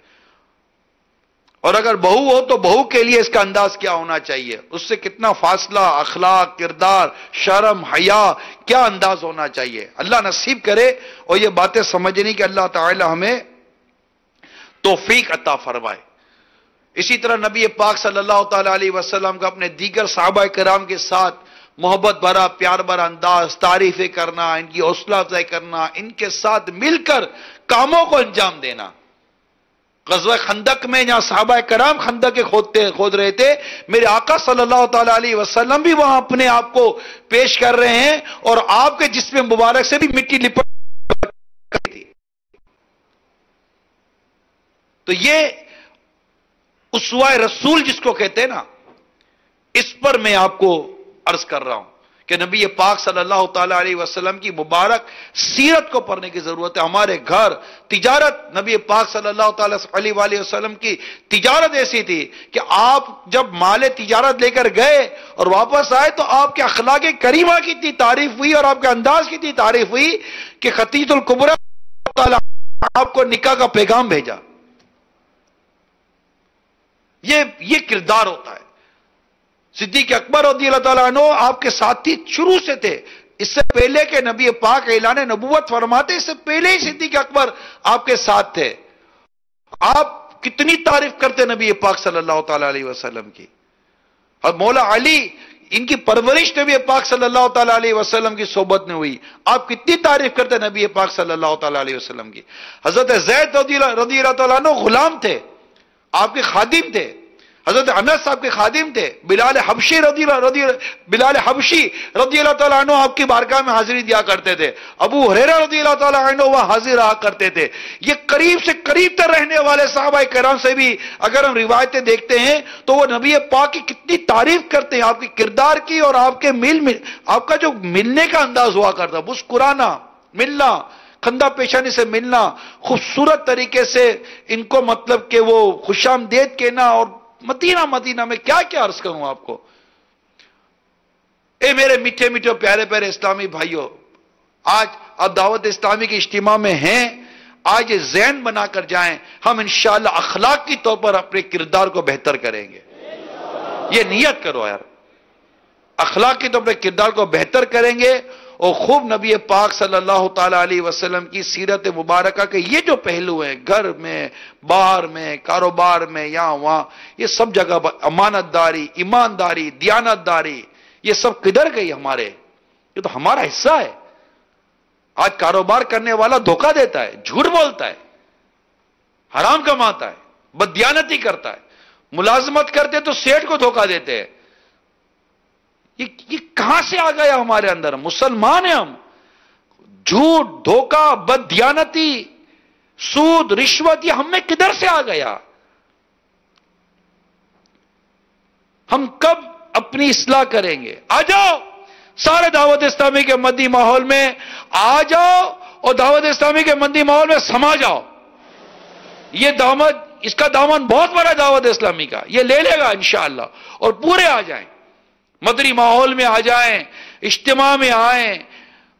Speaker 1: اور اگر بہو ہو تو بہو کے لیے اس کا انداز کیا ہونا چاہیے، اس سے کتنا فاصلہ، اخلاق، کردار، شرم، حیا، کیا انداز ہونا چاہیے. اللہ نصیب کرے اور یہ باتیں سمجھنے کی اللہ تعالی ہمیں توفیق عطا فرمائے. اسی طرح نبی پاک صلی اللہ تعالی علیہ وسلم کا اپنے دیگر صحابہ کرام کے ساتھ محبت بھرا، پیار بھرا انداز، تعریفیں کرنا، ان کی حوصلہ افزائی کرنا، ان کے ساتھ مل کر کاموں کو انجام دینا. غزوہ خندق میں جہاں صحابہ کرام خندق کھود رہے تھے، میرے آقا صلی اللہ تعالی علیہ وسلم بھی وہاں اپنے آپ کو پیش کر رہے ہیں اور آپ کے جسم مبارک سے بھی مٹی لپٹ تھی. تو یہ اسوہ رسول جس کو کہتے ہیں نا، اس پر میں آپ کو عرض کر رہا ہوں کہ نبی پاک صلی اللہ تعالی علیہ وسلم کی مبارک سیرت کو پڑھنے کی ضرورت ہے. ہمارے گھر تجارت، نبی پاک صلی اللہ تعالی علیہ وآلہ وسلم کی تجارت ایسی تھی کہ آپ جب مال تجارت لے کر گئے اور واپس آئے تو آپ کے اخلاق کریمہ کی اتنی تعریف ہوئی اور آپ کے انداز کی اتنی تعریف ہوئی کہ خدیجہ الکبریٰ آپ کو نکاح کا پیغام بھیجا. یہ کردار ہوتا ہے. صدیق اکبر رضی اللہ تعالیٰ عنہ آپ کے ساتھی شروع سے تھے. اس سے پہلے کہ نبی پاک اعلان نبوت فرماتے، اس سے پہلے ہی صدیق اکبر آپ کے ساتھ تھے. آپ کتنی تعریف کرتے نبی پاک صلی اللہ تعالیٰ علیہ وسلم کی. اور مولا علی، ان کی پرورش نبی پاک صلی اللہ تعالیٰ علیہ وسلم کی صحبت میں ہوئی. آپ کتنی تعریف کرتے نبی پاک صلی اللہ تعالیٰ علیہ وسلم کی. حضرت زید رضی اللہ تعالیٰ عنہ غلام تھے، آپ کے خادم تھے. حضرت انس آپ کے خادم تھے. بلال حبشی رضی اللہ تعالیٰ عنہ آپ کی بارگاہ میں حاضری دیا کرتے تھے. ابو ہریرہ رضی اللہ تعالیٰ عنہ وہ حاضر رہا کرتے تھے. یہ قریب سے قریب تر رہنے والے صحابہ کرام سے بھی اگر ہم روایتیں دیکھتے ہیں تو وہ نبی پاک کی کتنی تعریف کرتے ہیں، آپ کے کردار کی اور آپ کے آپ کا جو ملنے کا انداز ہوا کرتا، مسکرانا، ملنا، خندہ پیشانی سے ملنا، خوبصورت طریقے سے ان کو مطلب کہ وہ خوش آمدید کہنا. اور مدینہ میں کیا عرض کروں آپ کو. اے میرے میٹھے میٹھے پیارے پیارے اسلامی بھائیوں، آج آپ دعوت اسلامی کے اجتماع میں ہیں. آج یہ ذہن بنا کر جائیں، ہم انشاءاللہ اخلاق کی طور پر اپنے کردار کو بہتر کریں گے. یہ نیت کرو یار، اخلاق کی طور پر کردار کو بہتر کریں گے اور خوب نبی پاک صلی اللہ تعالی علیہ وسلم کی سیرت مبارکہ کے یہ جو پہلو ہیں، گھر میں، باہر میں، کاروبار میں، یہاں وہاں، یہ سب جگہ امانت داری، ایمانداری، دیانت داری، یہ سب کدھر گئی ہمارے؟ یہ تو ہمارا حصہ ہے۔ آج کاروبار کرنے والا دھوکہ دیتا ہے، جھوٹ بولتا ہے، حرام کماتا ہے، بددیانتی کرتا ہے، ملازمت کرتے تو سیٹ کو دھوکہ دیتے ہیں۔ یہ کہاں سے آ گیا ہمارے اندر؟ مسلمان ہیں ہم، جھوٹ، دھوکہ، بددیانتی، سود، رشوت، یہ ہم میں کدھر سے آ گیا؟ ہم کب اپنی اصلاح کریں گے؟ آ جاؤ سارے دعوت اسلامی کے مدنی ماحول میں آ جاؤ اور دعوت اسلامی کے مدنی ماحول میں سما جاؤ۔ یہ دعوت، اس کا دامن بہت بڑا دعوت اسلامی کا، یہ لے لے گا انشاءاللہ، اور پورے آ جائیں، مدنی ماحول میں آ جائیں، اجتماع میں آئیں،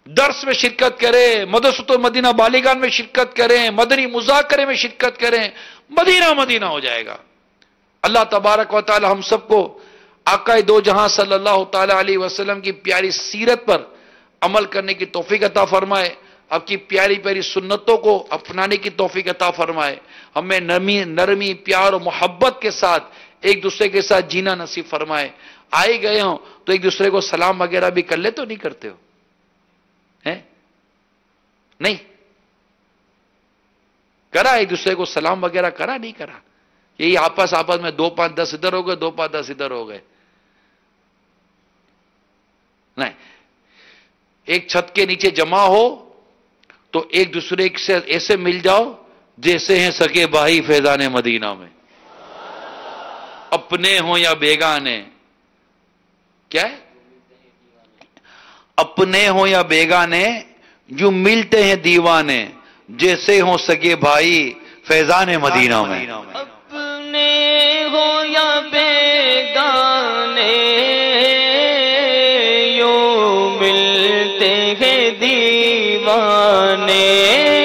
Speaker 1: درس میں شرکت کریں، مدرسۃ المدینہ بالیگان میں شرکت کریں، مدنی مذاکرے میں شرکت کریں، مدینہ مدینہ ہو جائے گا۔ اللہ تبارک و تعالی ہم سب کو آقا دو جہاں صلی اللہ تعالی علیہ وسلم کی پیاری سیرت پر عمل کرنے کی توفیق عطا فرمائے، آپ کی پیاری پیاری سنتوں کو اپنانے کی توفیق عطا فرمائے، ہمیں نرمی، پیار و محبت کے ساتھ ایک دوسرے کے ساتھ جینا نصیب فرمائے۔ آئے گئے ہوں تو ایک دوسرے کو سلام وغیرہ بھی کر لے، تو نہیں کرتے ہو؟ نہیں کرا؟ ایک دوسرے کو سلام وغیرہ کرا؟ نہیں کرا؟ یہی آپس میں 2 5 10 ادھر ہو گئے، 2 5 10 ادھر ہو گئے۔ نہیں، ایک چھت کے نیچے جمع ہو تو ایک دوسرے سے ایسے مل جاؤ جیسے ہیں سگے بھائی فیضان مدینہ میں، اپنے ہوں یا بیگانے۔ کیا ہے؟ اپنے ہوں یا بیگانے، جو ملتے ہیں دیوانے، جیسے ہوں سگے بھائی فیضان مدینہ میں۔
Speaker 2: اپنے ہو یا بیگانے، یوں ملتے ہیں دیوانے،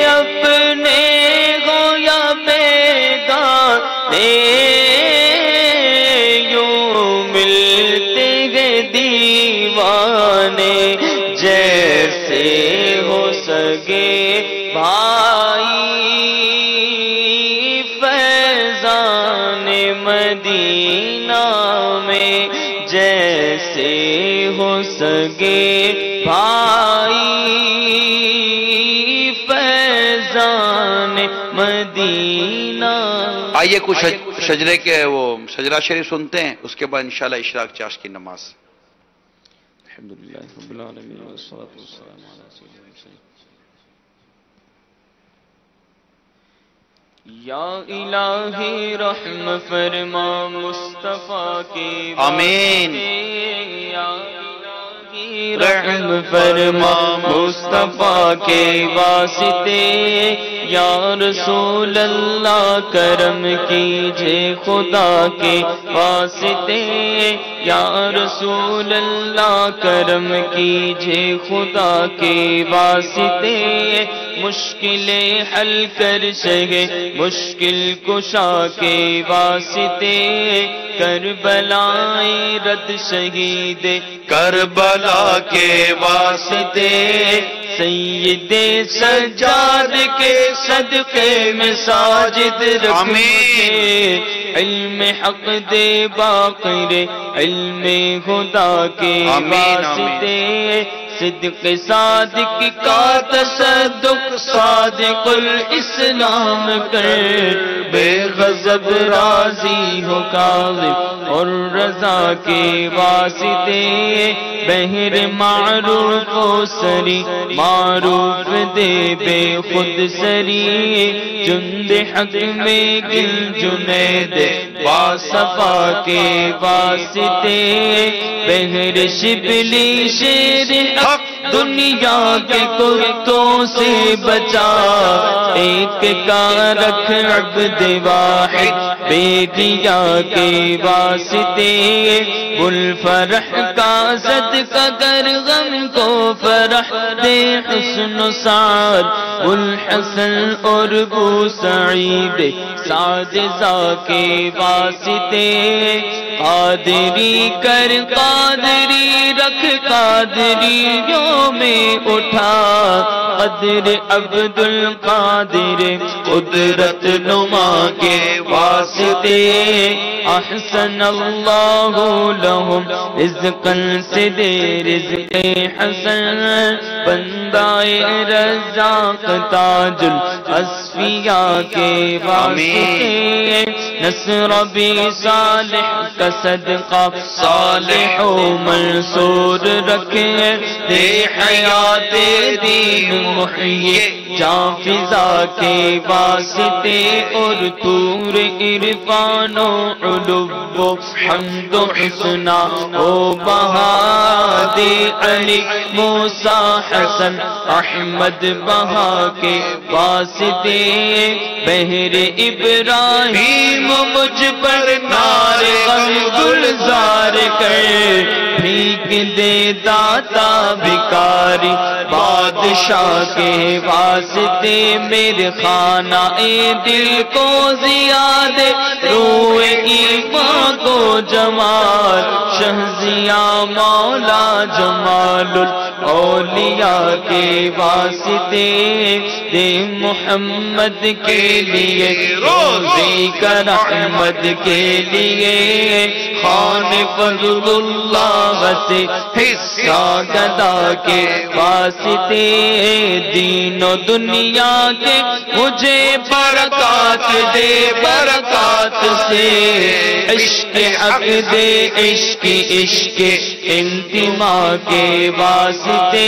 Speaker 2: اپنے ہو یا بیگانے، یوں ملتے ہیں دیوانے، جیسے ہو سگے بھائی فیضان مدینہ میں، جیسے ہو سگے بھائی فیضان مدینہ۔
Speaker 1: آئیے کچھ شجرے کے وہ شجرہ شریف سنتے ہیں، اس کے بعد انشاءاللہ اشراق چاش کی نماز۔
Speaker 2: الحمدللہ رب العالمین والصلاة والسلام علی سیدنا محمد۔ یا الہی رحم فرما مصطفیٰ کی
Speaker 1: آمین۔
Speaker 2: یا الہی رحم فرما مصطفیٰ کے واسطے، یا رسول اللہ کرم کیجے خدا کے واسطے، یا رسول اللہ کرم کیجے خدا کے واسطے، مشکلیں حل کر سکے مشکل کشا کے واسطے، کربلائیں رد شہید کربلا کے واسطے، سید سجاد کے صدقے میں ساجد رکھے، علم حق دے باقر علم خدا کے واسطے، صدق صادق کا تصدق صادق الاسلام کر، بے غضب راضی ہو کاظم اور رضا کے واسطے، بہر معروف و سری معروف دے بے خود سری، جند حق میں گل جنید باصفا کے واسطے، بہر شبلی شیر حق دنیا کے کتوں سے بچا، ایک کا رکھ عبد واحد بے دیا کے واسطے، گل فرح کا صدقہ کر غم کو فرح دے حسن و سعد، گل حسن اور بو سعید سعد زا کے واسطے، قادری کر قادری رکھ قادریوں میں اٹھا قدر عبد القادر قدرت نما کے واسطے احسن اللہ لہم رزقا سے دے رزق حسن بندہ رزاق تاج الاصفیاء کے واسطے نصر بھی صالح کا صدقہ صالح و منصور رکھے دے حیات دین محیی جاں فضا کے واسطے اور طور عرفان و علو و حمد و حسنہ و بہا دے علی موسیٰ حسن احمد بہا کے واسطے بہر ابراہیم مجھ پر نار غم گلزار کر بھیک دے داتا بھکاری بادشاہ کے واسطے میرے خانہ دل کو زیاد روئے ایمان کو جمال شہزیاں مولا جمال الاولیاء کے واسطے دے محمد کے لیے روزی کا رحمت کے لیے خان فضل اللہ سے حصہ گدا کے واسطے دین و دنیا کے مجھے برکات دے برکات سے عشق حق دے عشق عشق انتماء کے واسطے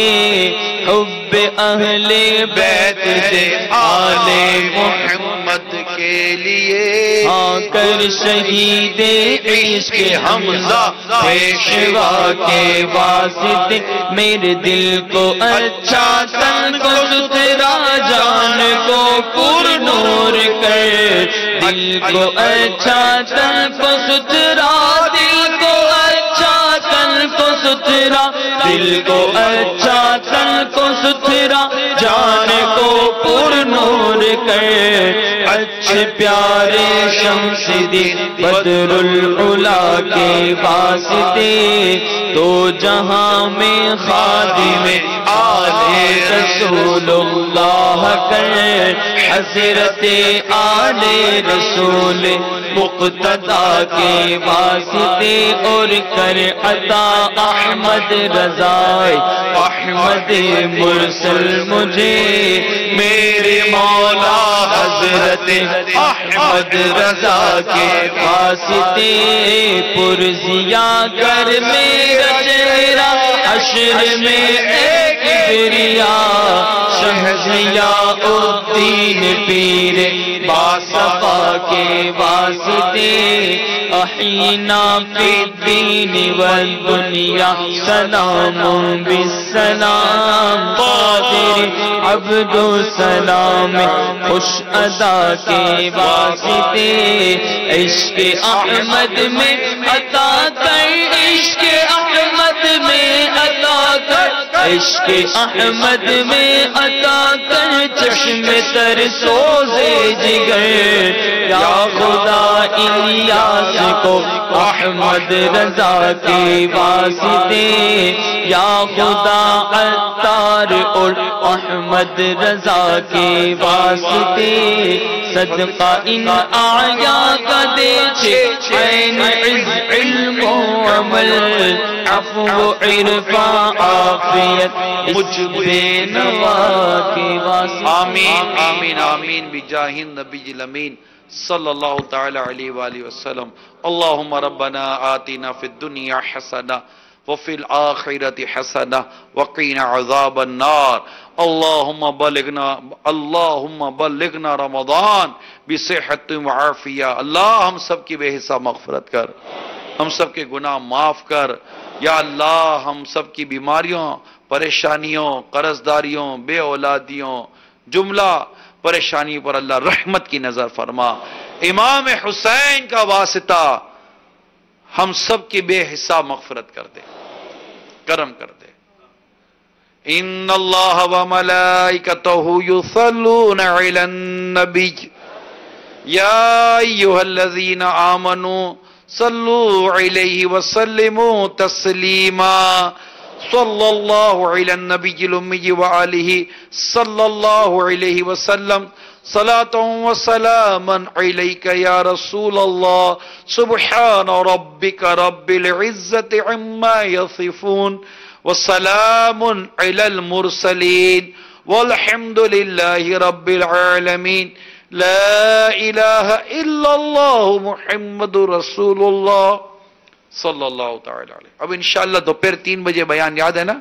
Speaker 2: حب اہل بیت دے آل محمد کے لیے آ کر شہید عشق حمزہ پیشوا کے واسطے میرے دل کو اچھا تن کو ستھرا جان کو پر نور کر دل کو اچھا تن کو ستھرا دل کو اچھا تن کو ستھرا دل کو اچھا تن کو ستھرا جان کو پر نور کر اچھے پیارے شمس دین بدر العلا کے واسطے تو جہاں میں خادم آل رسول اللہ کر حضرت آل رسول مقتدیٰ کے واسطے اور کر عطا احمد رضا احمد مرسل مجھے میرے مولا حضرت احمد رضا کے واسطے پرزیا کر میرا چہرہ حشر میں ایک بریا شہزیاء الدین پیر باصفا کے واسطے احینا فی الدین والدنیا سلام بالسلام قادر عبد السلام خوش ادا کے واسطے عشق احمد میں عطا کر عشق احمد میں عطا کر عشق احمد میں عطا کر چشم تر سوزے جگر یا خدا الیاس کو احمد رضا کے واسطے یا خدا عطار اور احمد رضا کے واسطے صدقہ ان آیا کا دے عین عز علم و عمل عفو عرفاں عافیت مجھ بے نوا کے واسطے
Speaker 1: آمین آمین آمین بجاہ النبی الامین صلی اللہ تعالی علیہ وآلہ وسلم اللہم ربنا آتنا فی الدنیا حسنہ وفی الآخرة حسنہ وقینا عذاب النار اللہم بلغنا رمضان بصحت وعافیہ اللہ ہم سب کی بے حساب مغفرت کر ہم سب کے گناہ معاف کر یا اللہ ہم سب کی بیماریوں پریشانیوں قرضداریوں بے اولادیوں جملہ پریشانی پر اللہ رحمت کی نظر فرما امام حسین کا واسطہ ہم سب کی بے حساب مغفرت کر دے کرم کر دے ان اللہ وملائکتہ یصلون علی النبی یا ایھا الذین آمنوا صلو علیہ وسلموا تسلیما صلی اللہ علی النبی الامی وآلہ صلی اللہ علیہ وسلم صلاۃ و سلاما علیک یا رسول اللہ سبحان ربک رب العزت عما یصفون وسلام علی المرسلین والحمد للہ رب العالمین لا الہ الا اللہ محمد رسول اللہ صلی اللہ تعالی علیہ. اب انشاءاللہ دوپہر 3 بجے بیان یاد ہے نا؟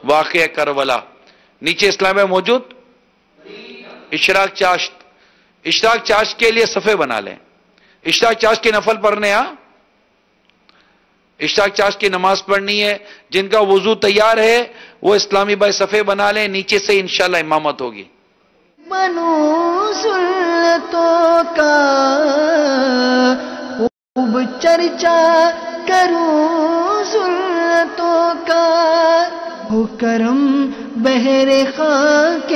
Speaker 1: واقعہ کربلا نیچے اسلام میں موجود. اشراق چاشت کے لیے صفحے بنا لیں. اشراق چاشت کے نفل پڑھنے اشراق چاشت کی نماز پڑھنی ہے. جن کا وضو تیار ہے وہ اسلامی بھائی صفحے بنا لیں. نیچے سے انشاءاللہ امامت ہوگی.
Speaker 3: بنو سلطوں کا خوب چرچا کروں سلطوں کا، ہو کرم بہر خاک